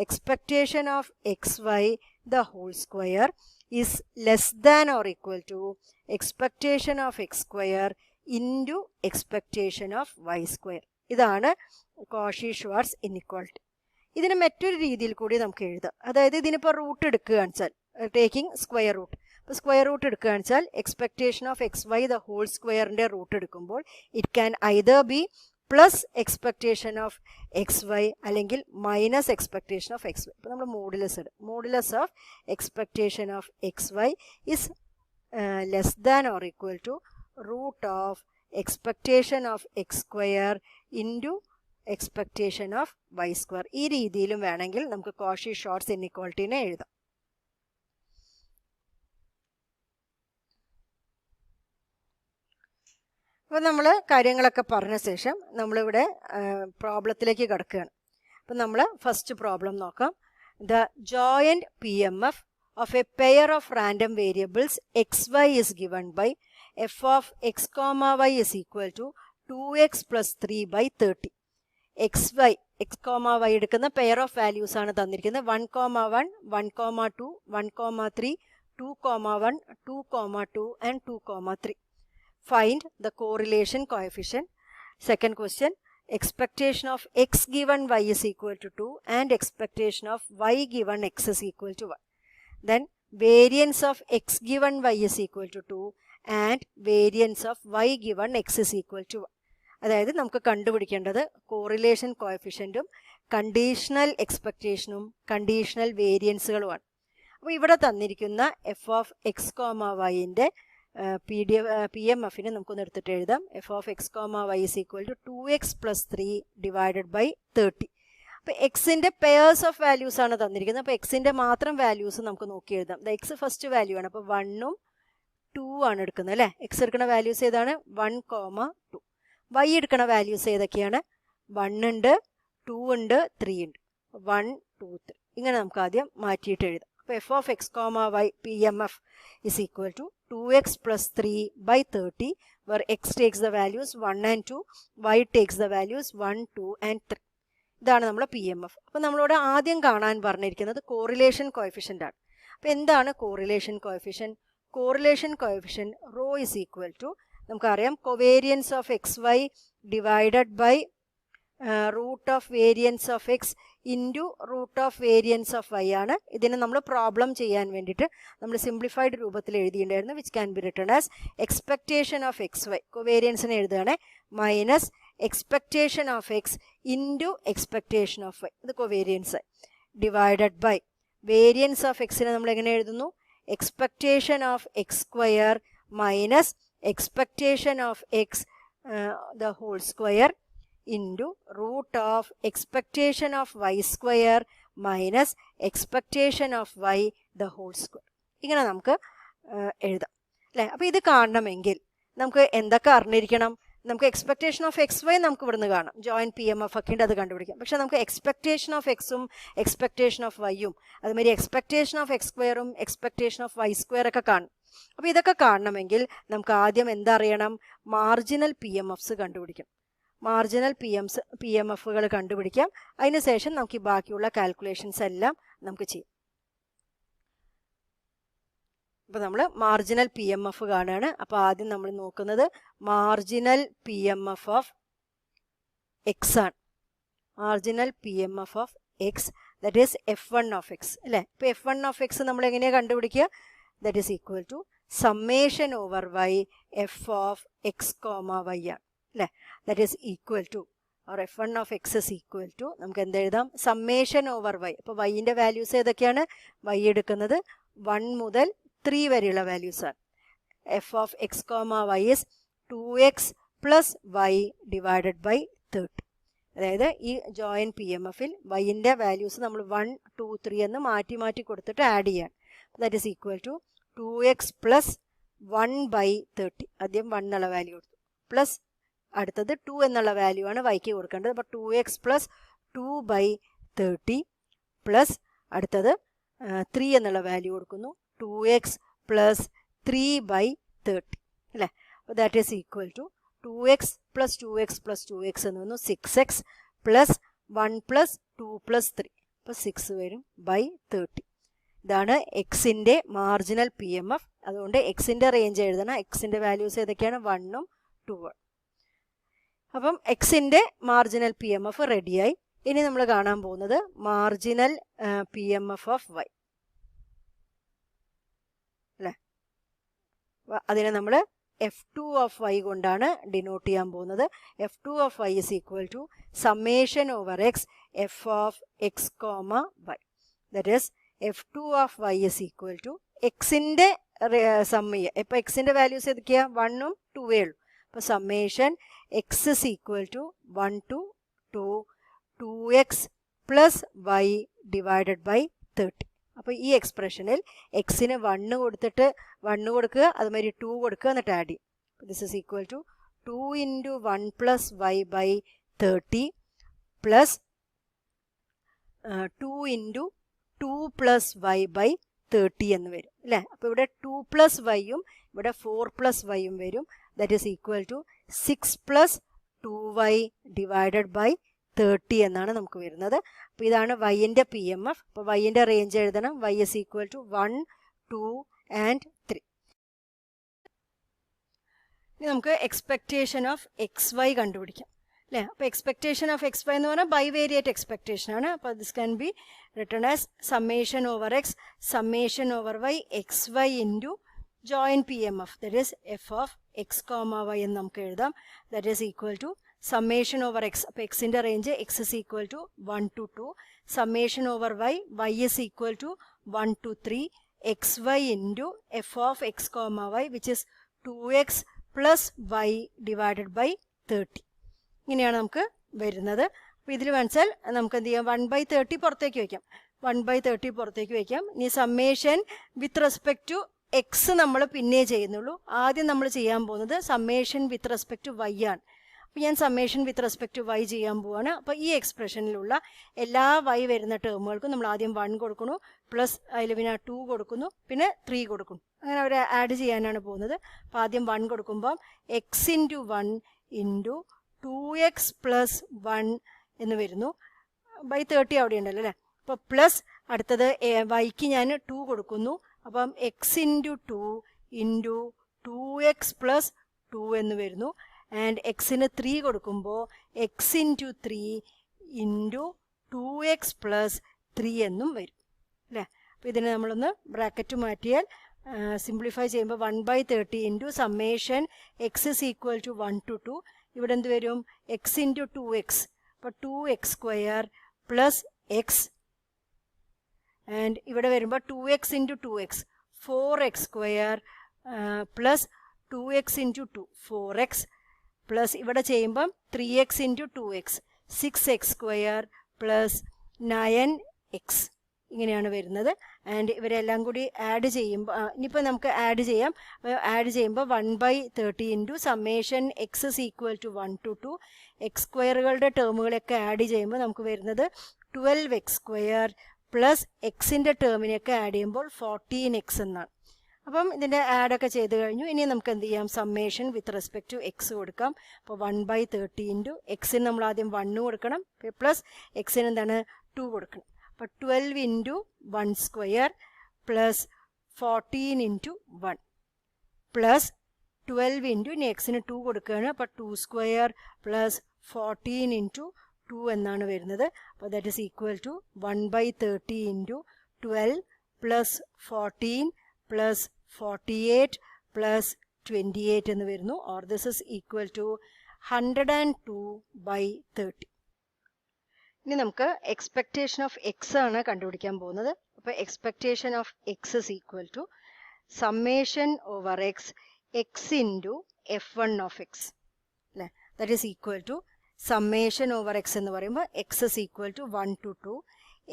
expectation of xy the whole square is less than or equal to expectation of x square into expectation of y square. ഇതാണ് Cauchy Scwarrz inequality. ഇതിന് മറ്റൊരു രീതിയിൽ കൂടി നമുക്ക് എഴുതാം. അതായത് ഇതിനിപ്പോൾ റൂട്ട് എടുക്കുകയാണെന്ന് വെച്ചാൽ ടേക്കിംഗ് സ്ക്വയർ റൂട്ട്, ഇപ്പോൾ സ്ക്വയർ റൂട്ട് എടുക്കുകയാണെന്ന് വെച്ചാൽ expectation of X Y the whole സ്ക്വയറിൻ്റെ റൂട്ട് എടുക്കുമ്പോൾ it can either be plus expectation of X Y അല്ലെങ്കിൽ minus expectation of X Y. ഇപ്പോൾ നമ്മൾ മോഡുലസ് ഇടും. Modulus of expectation of X Y is less than or equal to root of expectation of X square into expectation of Y square. ഈ രീതിയിലും വേണമെങ്കിൽ നമുക്ക് Cauchy Scwarrz ഇൻഇക്വാളിറ്റിനെ എഴുതാം. അപ്പോൾ നമ്മൾ കാര്യങ്ങളൊക്കെ പറഞ്ഞ ശേഷം നമ്മളിവിടെ പ്രോബ്ലത്തിലേക്ക് കിടക്കുകയാണ്. അപ്പം നമ്മൾ ഫസ്റ്റ് പ്രോബ്ലം നോക്കാം. The joint P M F of a pair of random variables x Y is given by f of X comma Y is equal to 2x + 3/30. X y x comma y എടുക്കുന്ന pair of values ആണ് തന്നിരിക്കുന്നത്. 1,1, 1,2, 1,3, 2,1, 2,2 and 2,3. Find the correlation coefficient. Second question, expectation of x given y is equal to 2 and expectation of y given x is equal to 1. Then variance of x given y is equal to 2 and variance of y given x is equal to 1. അതായത് നമുക്ക് കണ്ടുപിടിക്കേണ്ടത് correlation കോഎഫിഷ്യൻറ്റും conditional എക്സ്പെക്റ്റേഷനും conditional വേരിയൻസുകളുമാണ്. അപ്പോൾ ഇവിടെ തന്നിരിക്കുന്ന F of X comma വൈൻ്റെ പി എം എഫിനെ നമുക്കൊന്ന് എടുത്തിട്ട് എഴുതാം. F of X comma Y is equal to 2x + 3 divided by 30. അപ്പോൾ എക്സിൻ്റെ പെയേഴ്സ് ഓഫ് വാല്യൂസ് ആണ് തന്നിരിക്കുന്നത്. അപ്പോൾ എക്സിൻ്റെ മാത്രം വാല്യൂസ് നമുക്ക് നോക്കി എഴുതാം. എക്സ് ഫസ്റ്റ് വാല്യൂ ആണ്. അപ്പോൾ 1ഉം 2 ആണ് എടുക്കുന്നത് അല്ലേ. എക്സ് എടുക്കുന്ന വാല്യൂസ് ഏതാണ്? 1, 2. വൈ എടുക്കുന്ന വാല്യൂസ് ഏതൊക്കെയാണ്? 1 ഉണ്ട്, 2 ഉണ്ട്, 3 ഉണ്ട്. 1, 2, 3 ഇങ്ങനെ നമുക്ക് ആദ്യം മാറ്റിയിട്ട് എഴുതാം. അപ്പോൾ f of X comma y P M F is equal to 2x + 3/30 where x takes the values 1 and 2, y takes the values 1, 2 and 3. ഇതാണ് നമ്മുടെ പി എം എഫ്. അപ്പോൾ നമ്മളോട് ആദ്യം കാണാൻ പറഞ്ഞിരിക്കുന്നത് കോറിലേഷൻ കോഎഫിഷ്യൻ്റ് ആണ്. അപ്പോൾ എന്താണ് correlation coefficient? Correlation coefficient rho is equal to നമുക്കറിയാം covariance of X Y divided by root of variance of X into root of variance of Y ആണ്. ഇതിനെ നമ്മൾ പ്രോബ്ലം ചെയ്യാൻ വേണ്ടിയിട്ട് നമ്മൾ സിംപ്ലിഫൈഡ് രൂപത്തിൽ എഴുതിയിട്ടുണ്ടായിരുന്നു. Which can be written as expectation of X Y കൊവേരിയൻസിനെ എഴുതുകയാണ് minus expectation of X into expectation of Y, ഇത് covariance divided by variance of എക്സിനെ നമ്മൾ എങ്ങനെ എഴുതുന്നു? Expectation of X square minus expectation of x the whole square into root of expectation of y square minus expectation of y the whole square. ഇങ്ങനെ നമുക്ക് എഴുതാം അല്ലേ. അപ്പോൾ ഇത് കാണണമെങ്കിൽ നമുക്ക് എന്തൊക്കെ അറിഞ്ഞിരിക്കണം? നമുക്ക് എക്സ്പെക്ടേഷൻ ഓഫ് എക്സ് വൈ നമുക്ക് ഇവിടുന്ന് കാണാം. ജോയിൻറ്റ് പി എം എഫ് ഒക്കെ ഉണ്ട്, അത് കണ്ടുപിടിക്കാം. പക്ഷേ നമുക്ക് എക്സ്പെക്ടേഷൻ ഓഫ് എക്സും എക്സ്പെക്ടേഷൻ ഓഫ് വൈയും അതുമാതിരി എക്സ്പെക്ടേഷൻ ഓഫ് എക്സ് സ്ക്വയറും എക്സ്പെക്ടേഷൻ ഓഫ് വൈ സ്ക്വയർ ഒക്കെ കാണും. അപ്പോൾ ഇതൊക്കെ കാണണമെങ്കിൽ നമുക്ക് ആദ്യം എന്തറിയണം? മാർജിനൽ പി എം എഫ്സ് കണ്ടുപിടിക്കണം. മാർജിനൽ പി എം എഫുകൾ കണ്ടുപിടിക്കാം. അതിനുശേഷം നമുക്ക് ഈ ബാക്കിയുള്ള കാൽക്കുലേഷൻസ് എല്ലാം നമുക്ക് ചെയ്യാം. അപ്പോൾ നമ്മൾ മാർജിനൽ പി എം എഫ് കാണുകയാണ്. അപ്പോൾ ആദ്യം നമ്മൾ നോക്കുന്നത് marginal P M F of X ആണ്. Marginal P M F of X that is F1 of X അല്ലേ. ഇപ്പോൾ F1 ഓഫ് എക്സ് നമ്മൾ എങ്ങനെയാണ് കണ്ടുപിടിക്കുക? that is equal to summation over y f of x comma y ആണ് അല്ലേ. that is equal to or f1 of x is equal to നമുക്ക് എന്ത് എഴുതാം? summation over y. അപ്പോൾ yൻ്റെ വാല്യൂസ് ഏതൊക്കെയാണ്? y എടുക്കുന്നത് 1 മുതൽ 3 വരെയുള്ള വാല്യൂസ് ആണ്. f of x comma y is 2x + y divided by 30. അതായത് ഈ ജോയിൻറ്റ് പി എം എഫിൽ വൈൻ്റെ വാല്യൂസ് നമ്മൾ 1, 2, 3 എന്ന് മാറ്റി മാറ്റി കൊടുത്തിട്ട് ആഡ് ചെയ്യാണ്. that is equal to 2x plus 1/30. ആദ്യം 1 എന്നുള്ള വാല്യൂ കൊടുത്തു, പ്ലസ് അടുത്തത് 2 എന്നുള്ള വാല്യൂ ആണ് വൈക്ക് കൊടുക്കേണ്ടത്. അപ്പോൾ 2x പ്ലസ് 2/30 പ്ലസ് അടുത്തത് 3 എന്നുള്ള വാല്യൂ കൊടുക്കുന്നു, 2x പ്ലസ് 3/30 അല്ലേ. അപ്പോൾ that is equal to 2x plus 2x plus 2x എന്ന് വന്നു 6x പ്ലസ് 1 പ്ലസ് 2 പ്ലസ് 3. അപ്പോൾ 6 വരും /30. ഇതാണ് എക്സിൻ്റെ മാർജിനൽ PMF. അതുകൊണ്ട് എക്സിൻ്റെ റേഞ്ച് എഴുതണം. എക്സിൻ്റെ വാല്യൂസ് ഏതൊക്കെയാണ്? 1ഉം 2ഉം. അപ്പം എക്സിൻ്റെ മാർജിനൽ PMF റെഡിയായി. ഇനി നമ്മൾ കാണാൻ പോകുന്നത് മാർജിനൽ PMF ഓഫ് y അല്ലേ. അതിനെ നമ്മൾ F2 ഓഫ് y കൊണ്ടാണ് ഡിനോട്ട് ചെയ്യാൻ പോകുന്നത്. F2 of y is equal to summation over x f of x, y. That is F2 of y is equal to എക്സിൻ്റെ സം ചെയ്യുക. ഇപ്പോൾ എക്സിൻ്റെ വാല്യൂസ് ഏതൊക്കെയാണ്? 1ഉം 2വേ ഉള്ളൂ. അപ്പോൾ summation X is equal to 1 to 2 2x plus y divided by 30. അപ്പോൾ ഈ എക്സ്പ്രഷനിൽ എക്സിന് 1 കൊടുത്തിട്ട് 1 കൊടുക്കുക, അതുമാതിരി 2 കൊടുക്കുക, എന്നിട്ട് ആഡ് ചെയ്യും. This is equal to 2 into 1 plus y by 30 plus 2 into 2 plus y by 30 എന്ന് വരും അല്ലേ. അപ്പോൾ ഇവിടെ 2 പ്ലസ് വൈയും ഇവിടെ 4 പ്ലസ് വൈയും വരും. That is equal to 6 plus 2y divided by 30 എന്നാണ് നമുക്ക് വരുന്നത്. അപ്പോൾ ഇതാണ് വൈൻ്റെ PMF. അപ്പോൾ വൈൻ്റെ റേഞ്ച് എഴുതണം. y is equal to 1, 2 and 3. ഇനി നമുക്ക് എക്സ്പെക്റ്റേഷൻ ഓഫ് XY കണ്ടുപിടിക്കാം അല്ലേ. അപ്പോൾ എക്സ്പെക്റ്റേഷൻ ഓഫ് XY എന്ന് പറഞ്ഞാൽ ബൈവേരിയേറ്റ് എക്സ്പെക്റ്റേഷൻ ആണ്. അപ്പോൾ this can be written as summation over X summation over y XY into joint PMF that is f of x, y എന്ന് നമുക്ക് എഴുതാം. That is equal to summation over x. അപ്പോൾ എക്സിൻ്റെ range x is equal to 1 to 2, summation over y is equal to 1 to 3 XY into f of x, y which is 2x plus y divided by 30. ഇങ്ങനെയാണ് നമുക്ക് വരുന്നത്. അപ്പോൾ ഇതിൽ വെച്ചാൽ നമുക്ക് എന്ത് ചെയ്യാം? 1/30 പുറത്തേക്ക് വയ്ക്കാം. 1/30 പുറത്തേക്ക് വയ്ക്കാം. ഇനി summation with respect to x നമ്മൾ പിന്നെ ചെയ്യുന്നുള്ളൂ. ആദ്യം നമ്മൾ ചെയ്യാൻ പോകുന്നത് summation with respect to y ആണ്. അപ്പോൾ ഞാൻ summation with respect to y ചെയ്യാൻ പോവാണ്. അപ്പോൾ ഈ എക്സ്പ്രഷനിലുള്ള എല്ലാ y വരുന്ന ടേമുകൾക്കും നമ്മൾ ആദ്യം 1 കൊടുക്കുന്നു, പ്ലസ് അതിൽ പിന്നെ 2 കൊടുക്കുന്നു, പിന്നെ 3 കൊടുക്കുന്നു. അങ്ങനെ അവർ ആഡ് ചെയ്യാനാണ് പോകുന്നത്. അപ്പോൾ ആദ്യം 1 കൊടുക്കുമ്പോൾ x into 1 into 2x plus 1 എന്ന് വരുന്നു. ബൈ 30 അവിടെ ഉണ്ടല്ലോ അല്ലേ. അപ്പോൾ പ്ലസ് അടുത്തത് വൈക്ക് ഞാൻ 2 കൊടുക്കുന്നു. അപ്പം x into 2 into 2x plus 2 എന്ന് വരുന്നു. ആൻഡ് എക്സിന് 3 കൊടുക്കുമ്പോൾ x into 3 into 2x plus 3 എന്നും വരും അല്ലേ. അപ്പോൾ ഇതിനെ നമ്മളൊന്ന് ബ്രാക്കറ്റ് മാറ്റിയാൽ സിംപ്ലിഫൈ ചെയ്യുമ്പോൾ 1/30 into summation X is equal to 1 to 2. ഇവിടെ എന്ത് വരും? x into 2x. അപ്പോൾ 2x² പ്ലസ് x. ആൻഡ് ഇവിടെ വരുമ്പോൾ 2x into 2x 4x² plus 2x into 2 4x plus ഇവിടെ ചെയ്യുമ്പം 3x into 2x 6x² plus 9x ഇങ്ങനെയാണ് വരുന്നത്. ആൻഡ് ഇവരെല്ലാം കൂടി ആഡ് ചെയ്യുമ്പോൾ ഇനിയിപ്പോൾ നമുക്ക് ആഡ് ചെയ്യാം. ആഡ് ചെയ്യുമ്പോൾ 1/30 into summation X is equal to 1 to 2 x² ടേമുകളൊക്കെ ആഡ് ചെയ്യുമ്പോൾ നമുക്ക് വരുന്നത് 12x² പ്ലസ് എക്സിൻ്റെ ടേമിനെയൊക്കെ ആഡ് ചെയ്യുമ്പോൾ 14x എന്നാണ്. അപ്പം ഇതിൻ്റെ ആഡൊക്കെ ചെയ്ത് കഴിഞ്ഞു. ഇനി നമുക്ക് എന്ത് ചെയ്യാം? Summation with respect to x കൊടുക്കാം. അപ്പോൾ 1/30 ഇൻറ്റു എക്സിന് നമ്മൾ ആദ്യം 1 കൊടുക്കണം, പ്ലസ് എക്സിന് എന്താണ് 2 കൊടുക്കണം. അപ്പോൾ 12 into 1² plus 14 into 1 plus 12 into ഇനി എക്സിന് 2 കൊടുക്കുകയാണ്. അപ്പോൾ 2² പ്ലസ് 14 ഇൻറ്റു 2 എന്നാണ് വരുന്നത്. അപ്പോൾ that is equal to 1/30 into 12 plus 14 plus 48 plus 28 എന്ന് വരുന്നു. Or this is equal to 102/30. ഇനി നമുക്ക് എക്സ്പെക്റ്റേഷൻ ഓഫ് എക്സ് ആണ് കണ്ടുപിടിക്കാൻ പോകുന്നത്. അപ്പോൾ expectation of X is equal to summation over X X into f1 of X അല്ലേ. That is equal to summation over X എന്ന് പറയുമ്പോൾ X is equal to 1 to 2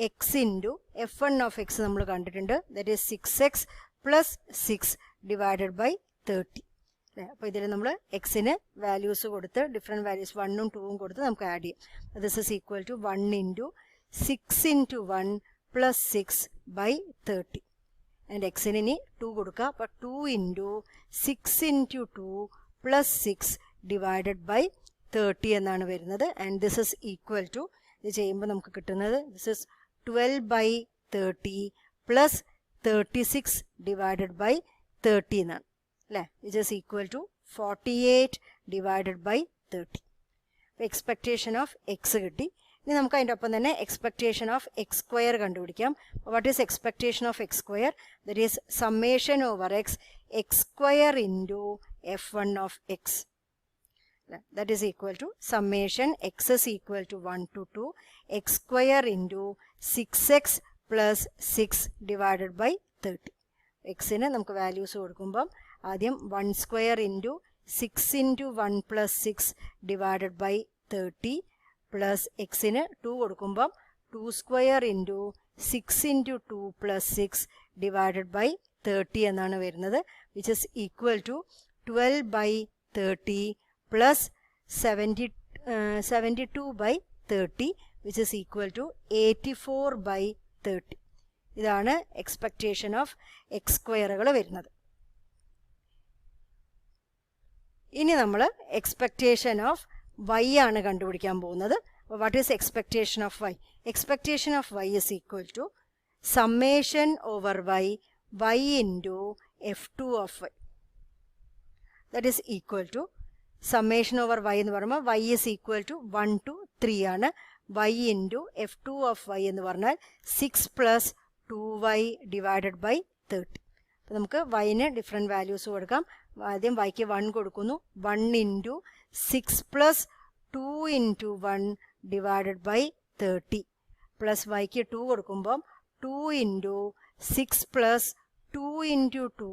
X into f1 of X നമ്മൾ കണ്ടിട്ടുണ്ട്. That is 6x plus 6 divided by 30 അല്ലേ. അപ്പോൾ ഇതിൽ നമ്മൾ എക്സിന് വാല്യൂസ് കൊടുത്ത് ഡിഫറെൻറ്റ് വാല്യൂസ് 1ഉം 2ഉം കൊടുത്ത് നമുക്ക് ആഡ് ചെയ്യാം. This is equal to 1 into 6 into 1 plus 6 by 30 and എക്സിന് ഇനി 2 കൊടുക്കുക. അപ്പോൾ 2 into 6 into 2 plus 6 divided by 30 എന്നാണ് വരുന്നത്. And this is equal to ഇത് ചെയ്യുമ്പോൾ നമുക്ക് കിട്ടുന്നത് this is 12 by 30 plus 36 divided by 30 എന്നാണ് അല്ലേ, which is equal to 48 divided by 30. Expectation of x കിട്ടി. ഇനി നമുക്ക് അതിൻ്റെ ഒപ്പം തന്നെ എക്സ്പെക്റ്റേഷൻ ഓഫ് എക്സ് സ്ക്വയർ കണ്ടുപിടിക്കാം. What is expectation of X square? That is summation over X x square into f1 of X. That is equal to summation x is equal to 1 to 2 x square into 6x plus 6 divided by 30. X-ന് നമുക്ക് values കൊടുക്കുമ്പം ആദ്യം 1 square into 6 into 1 plus 6 divided by 30 plus എക്സിന് 2 കൊടുക്കുമ്പം 2 square into 6 into 2 plus 6 divided by 30 എന്നാണ് വരുന്നത്, which is equal to 12 by 30 plus 72 by 30 which is equal to 84 by 30. ഇതാണ് expectation of X സ്ക്വയറുകൾ വരുന്നത്. ഇനി നമ്മൾ എക്സ്പെക്റ്റേഷൻ ഓഫ് വൈ ആണ് കണ്ടുപിടിക്കാൻ പോകുന്നത്. What is expectation of y? Expectation of Y is equal to summation over Y into f2 of y. That is equal to summation over y എന്ന് പറയുമ്പോൾ y is equal to 1 to 3 ആണ്. Y into f2 of Y എന്ന് പറഞ്ഞാൽ 6 plus 2y divided by 30. അപ്പോൾ നമുക്ക് wine different values കൊടുക്കാം. ആദ്യം വൈക്ക് 1 കൊടുക്കുന്നു. 1 into 6 plus 2 into 1 divided by 30 plus വൈക്ക് 2 കൊടുക്കുമ്പം 2 into 6 plus 2 into 2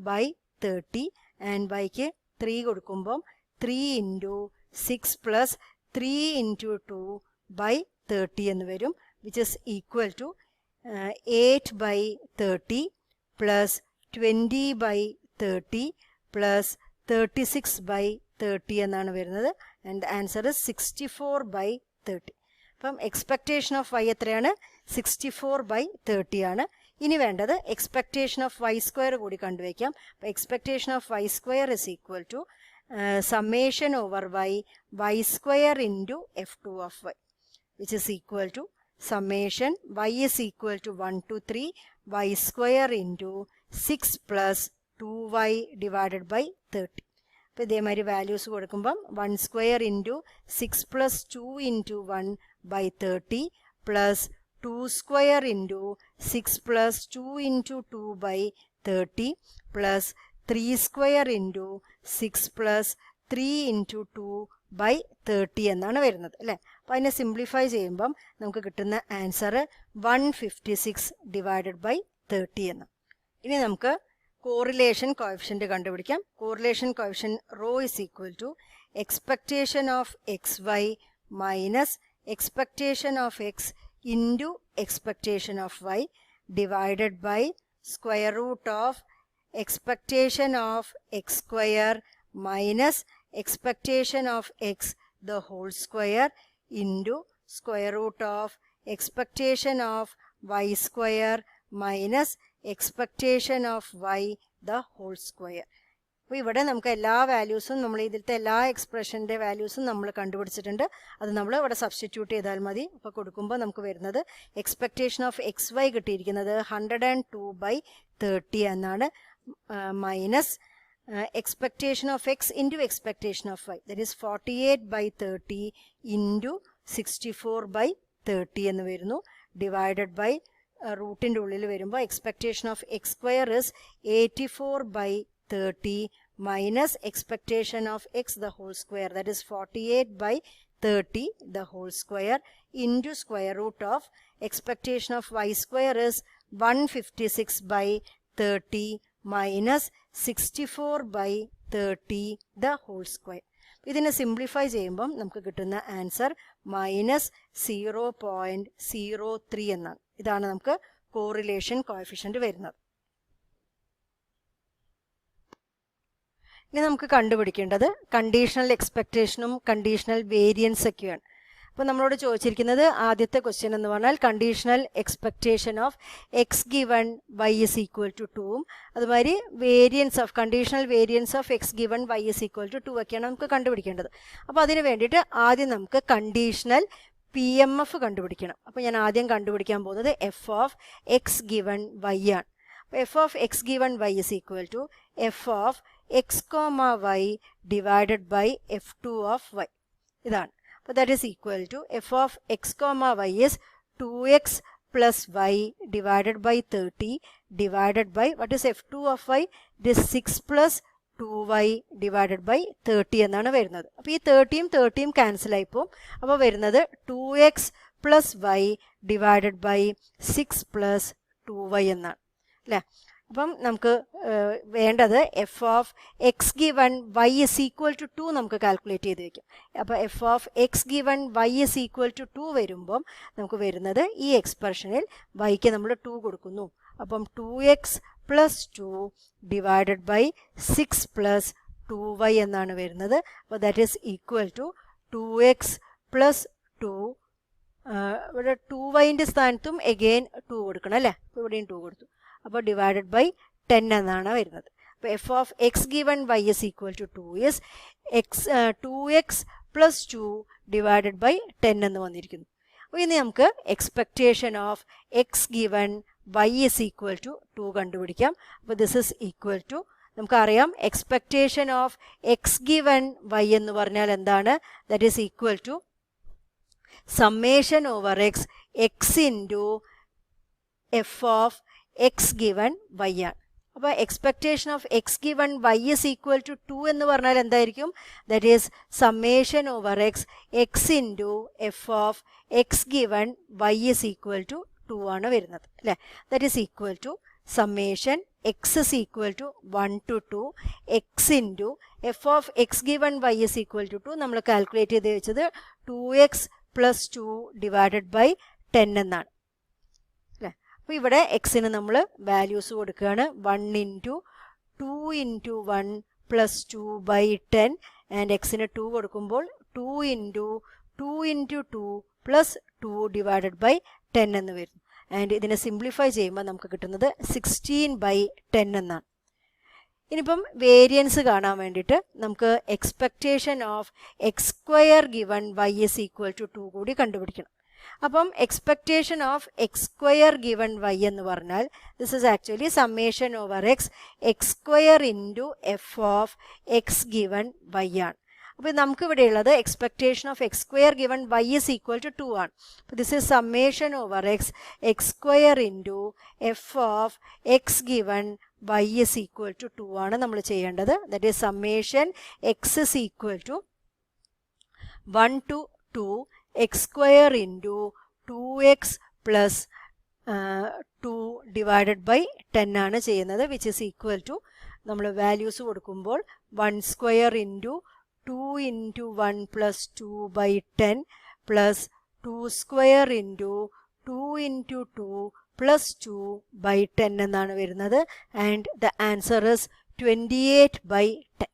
by 30 and വൈക്ക് 3 കൊടുക്കുമ്പം 3 ഇൻറ്റു 6 പ്ലസ് 3 ഇൻറ്റു 2 ബൈ 30 എന്ന് വരും, which is equal to 8 by 30 plus 20 by 30 plus 36 by 30 എന്നാണ് വരുന്നത്. And answer is 64 by 30. അപ്പം എക്സ്പെക്റ്റേഷൻ ഓഫ് വൈ എത്രയാണ്? 64 ബൈ 30 ആണ്. ഇനി വേണ്ടത് എക്സ്പെക്റ്റേഷൻ ഓഫ് വൈ സ്ക്വയർ കൂടി കണ്ടുവയ്ക്കാം. അപ്പോൾ expectation of Y square is equal to summation over y square into f2 of y, which is equal to summation y is equal to 1 to 3 y square into 6 plus 2y divided by 30. അപ്പോൾ ഇതേമാതിരി values കൊടുക്കുമ്പം 1 square into 6 plus 2 into 1 by 30 plus 2 square into 6 plus 2 into 2 by 30 plus 3 square into 6 plus 3 into 2 by 30 എന്നാണ് വരുന്നത് അല്ലേ. അപ്പോൾ അതിനെ simplify ചെയ്യുമ്പം നമുക്ക് കിട്ടുന്ന ആൻസർ 156 ഡിവൈഡഡ് ബൈ 30 എന്ന്. ഇനി നമുക്ക് കോറിലേഷൻ കോഎഫിഷ്യൻ്റ് കണ്ടുപിടിക്കാം. Correlation coefficient rho is equal to expectation of X Y minus expectation of X into expectation of y divided by square root of expectation of x square minus expectation of x the whole square into square root of expectation of y square minus expectation of y the whole square. അപ്പോൾ ഇവിടെ നമുക്ക് എല്ലാ വാല്യൂസും നമ്മൾ ഇതിലത്തെ എല്ലാ എക്സ്പ്രഷൻ്റെ വാല്യൂസും നമ്മൾ കണ്ടുപിടിച്ചിട്ടുണ്ട്. അത് നമ്മൾ ഇവിടെ സബ്സ്റ്റിറ്റ്യൂട്ട് ചെയ്താൽ മതി. അപ്പോൾ കൊടുക്കുമ്പോൾ നമുക്ക് വരുന്നത് എക്സ്പെക്റ്റേഷൻ ഓഫ് എക്സ് വൈ കിട്ടിയിരിക്കുന്നത് 102 ബൈ 30 എന്നാണ്, minus expectation of x into expectation of y, that is 48 by 30 into 64 by 30 എന്ന് വരുന്നു, ഡിവൈഡഡ് ബൈ റൂട്ടിൻ്റെ ഉള്ളിൽ വരുമ്പോൾ expectation of x square is 84 by 30 minus expectation of x the whole square, that is 48 by 30 the whole square into square root of expectation of y square is 156 by 30 minus 64 by 30 the whole square. ഇതിനെ simplify ചെയ്യുമ്പം നമുക്ക് കിട്ടുന്ന answer -0.03 എന്നാണ്. ഇതാണ് നമുക്ക് correlation coefficient വരുന്നത്. ഇനി നമുക്ക് കണ്ടുപിടിക്കേണ്ടത് കണ്ടീഷണൽ എക്സ്പെക്റ്റേഷനും കണ്ടീഷണൽ വേരിയൻസ് ഒക്കെയാണ്. അപ്പോൾ നമ്മളോട് ചോദിച്ചിരിക്കുന്നത് ആദ്യത്തെ ക്വസ്റ്റ്യൻ എന്ന് പറഞ്ഞാൽ conditional expectation of X given Y is equal to 2ഉം അതുമാതിരി variance of conditional variance of X given Y is equal to 2 ഒക്കെയാണ് നമുക്ക് കണ്ടുപിടിക്കേണ്ടത്. അപ്പോൾ അതിന് വേണ്ടിയിട്ട് ആദ്യം നമുക്ക് കണ്ടീഷണൽ PMF കണ്ടുപിടിക്കണം. അപ്പോൾ ഞാൻ ആദ്യം കണ്ടുപിടിക്കാൻ പോകുന്നത് f of X given Y ആണ്. അപ്പോൾ f of X given Y is equal to f of X comma y divided by f two of y. ഇതാണ്. അപ്പോൾ that is equal to f of X comma Y is 2x plus y divided by 30 divided by what is f2 of y? It is 6 plus 2y divided by 30 എന്നാണ് വരുന്നത്. അപ്പോൾ ഈ 30യും 30യും cancel ആയിപ്പോവും. അപ്പോൾ വരുന്നത് 2x plus y divided by 6 plus 2y എന്നാണ് അല്ലേ. അപ്പം നമുക്ക് വേണ്ടത് f of X given Y is equal to 2 നമുക്ക് കാൽക്കുലേറ്റ് ചെയ്ത് വയ്ക്കും. അപ്പോൾ f of X given Y is equal to 2 വരുമ്പം നമുക്ക് വരുന്നത് ഈ എക്സ്പ്രഷനിൽ വൈക്ക് നമ്മൾ 2 കൊടുക്കുന്നു. അപ്പം 2x plus 2 divided by 6 plus 2y എന്നാണ് വരുന്നത്. അപ്പോൾ that is equal to 2x plus 2 ഇവിടെ 2yൻ്റെ സ്ഥാനത്തും എഗെയിൻ 2 കൊടുക്കണം അല്ലേ. അപ്പോൾ ഇവിടെയും 2 കൊടുത്തു. അപ്പോൾ ഡിവൈഡഡ് ബൈ 10 എന്നാണ് വരുന്നത്. അപ്പോൾ f of X given Y is equal to 2 is 2x plus 2 divided by 10 എന്ന് വന്നിരിക്കുന്നു. അപ്പോൾ ഇനി നമുക്ക് expectation of X given Y is equal to 2 കണ്ടുപിടിക്കാം. അപ്പോൾ ദിസ് ഇസ് ഈക്വൽ ടു നമുക്കറിയാം expectation of X given Y എന്ന് പറഞ്ഞാൽ എന്താണ്? That is equal to summation over X X into F of X given Y ആണ്. അപ്പോൾ expectation of X given Y is equal to 2 എന്ന് പറഞ്ഞാൽ എന്തായിരിക്കും? That is summation over X X into F of X given Y is equal to 2 ആണ് വരുന്നത് അല്ലേ. That is equal to summation X is equal to 1 to 2 X into F of X given Y is equal to 2 നമ്മൾ calculate ചെയ്ത് വെച്ചത് 2x plus 2 divided by 10 എന്നാണ് അല്ലേ. അപ്പോൾ ഇവിടെ എക്സിന് നമ്മൾ വാല്യൂസ് കൊടുക്കുകയാണ്. 1 into 2 into 1 plus 2 by 10 and എക്സിന് 2 കൊടുക്കുമ്പോൾ 2 into 2 into 2 plus 2 divided by 10 എന്ന് വരുന്നു. ആൻഡ് ഇതിനെ സിംപ്ലിഫൈ ചെയ്യുമ്പോൾ നമുക്ക് കിട്ടുന്നത് 16/10 എന്നാണ്. ഇനിയിപ്പം വേരിയൻസ് കാണാൻ വേണ്ടിയിട്ട് നമുക്ക് expectation of X square given Y is equal to 2 കൂടി കണ്ടുപിടിക്കണം. അപ്പം expectation of X square given Y എന്ന് പറഞ്ഞാൽ this is actually summation over X x square into F of X given Y ആണ്. അപ്പോൾ നമുക്ക് ഇവിടെ ഉള്ളത് expectation of X square given Y is equal to 2 ആണ്. അപ്പോൾ this is summation over X x square into F of X given Y is equal to 2 ആണ് നമ്മൾ ചെയ്യേണ്ടത്. That is summation X is equal to 1 to 2 x square into 2x plus 2 divided by 10 ആണ് ചെയ്യുന്നത്. Which is equal to നമ്മൾ values കൊടുക്കുമ്പോൾ 1 square into 2 into 1 plus 2 by 10 plus 2 square into 2 into 2 plus 2 by 10 എന്നാണ് വരുന്നത്. And the answer is 28/10.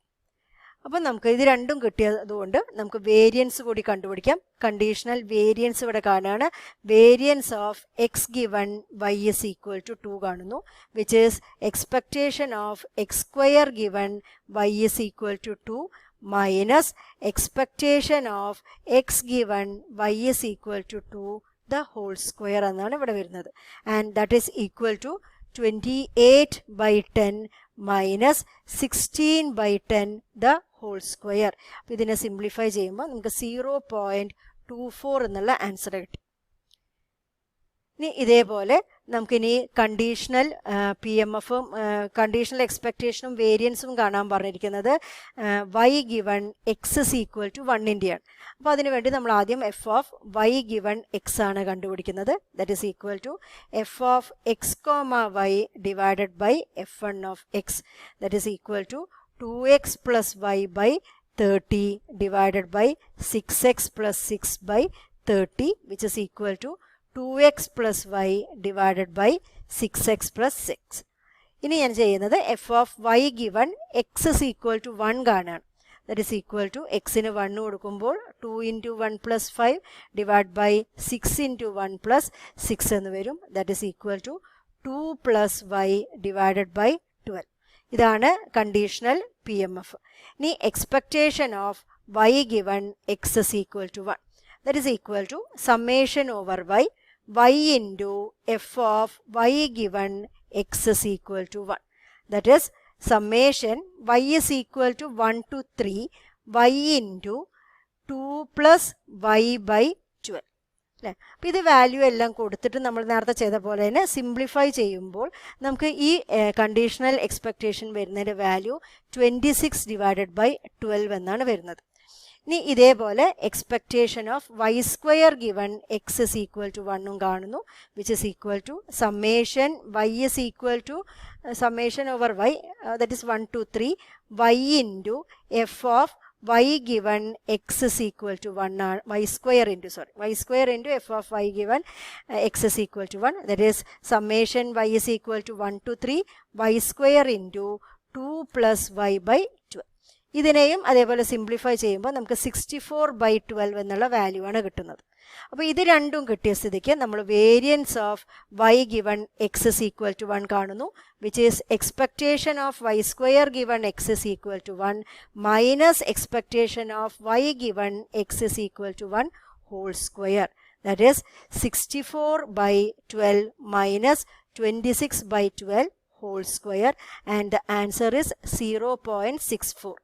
അപ്പോൾ നമുക്ക് ഇത് രണ്ടും കിട്ടിയതുകൊണ്ട് നമുക്ക് വേരിയൻസ് കൂടി കണ്ടുപിടിക്കാം. കണ്ടീഷണൽ വേരിയൻസ് ഇവിടെ കാണുകയാണ്. Variance of X given Y is equal to 2 കാണുന്നു. Which is expectation of X square given Y is equal to 2 minus expectation of x given y is equal to 2 the whole square എന്നാണ് ഇവിടെ വരുന്നത്. and that is equal to 28/10 minus 16/10 the whole square. അപ്പോൾ ഇതിനെ simplify ചെയ്യുമ്പോൾ നമുക്ക് 0.24 എന്നുള്ള answer കിട്ടി. ഇനി ഇതേപോലെ നമുക്കിനി കണ്ടീഷണൽ PMFും കണ്ടീഷണൽ എക്സ്പെക്റ്റേഷനും വേരിയൻസും കാണാൻ പറഞ്ഞിരിക്കുന്നത് y given X is equal to 1 ആണ്. അപ്പോൾ അതിനുവേണ്ടി നമ്മൾ ആദ്യം f of Y given x ആണ് കണ്ടുപിടിക്കുന്നത്. That is equal to f of X comma y divided by f1 of x. That is equal to 2x plus y by 30 divided by 6x plus 6 by 30 which is equal to 2x plus y divided by 6x plus 6. ഇനി ഞാൻ ചെയ്യുന്നത് f of Y given X is equal to 1 കാണുകയാണ്. That is equal to എക്സിന് 1 കൊടുക്കുമ്പോൾ 2 into 1 plus 5 divide by 6 into 1 plus 6 എന്ന് വരും. That is equal to 2 plus y divided by 12. ഇതാണ് conditional P M F. ഇനി expectation of Y given X is equal to 1. That is equal to summation over y into f of y given x is equal to 1. That is summation y is equal to 1 to 3 y into 2 plus y by 12. അല്ലേ? അപ്പോൾ ഇത് value എല്ലാം കൊടുത്തിട്ട് നമ്മൾ നേരത്തെ ചെയ്ത പോലെ തന്നെ സിംപ്ലിഫൈ ചെയ്യുമ്പോൾ നമുക്ക് ഈ കണ്ടീഷണൽ എക്സ്പെക്റ്റേഷൻ വരുന്നതിൻ്റെ വാല്യൂ 26 ഡിവൈഡഡ് ബൈ 12 എന്നാണ് വരുന്നത്. ഇനി ഇതേപോലെ expectation of Y square given X is equal to 1 കാണുന്നു, which is equal to summation Y is equal to summation over Y that is 1 to 3 Y into F of Y given X is equal to 1 ആണ്. Y square into F of Y given X is equal to 1. That is summation Y is equal to 1 to 3 Y square into 2 plus Y by 12. ഇതിനെയും അതേപോലെ simplify ചെയ്യുമ്പോൾ നമുക്ക് 64/12 എന്നുള്ള value ആണ് കിട്ടുന്നത്. അപ്പോൾ ഇത് രണ്ടും കിട്ടിയ സ്ഥിതിക്ക് നമ്മൾ variance of Y given X is equal to 1 കാണുന്നു, which is expectation of Y square given X is equal to 1 minus expectation of Y given X is equal to 1 whole square. That is 64/12 minus 26/12 whole square, and the answer is 0.64.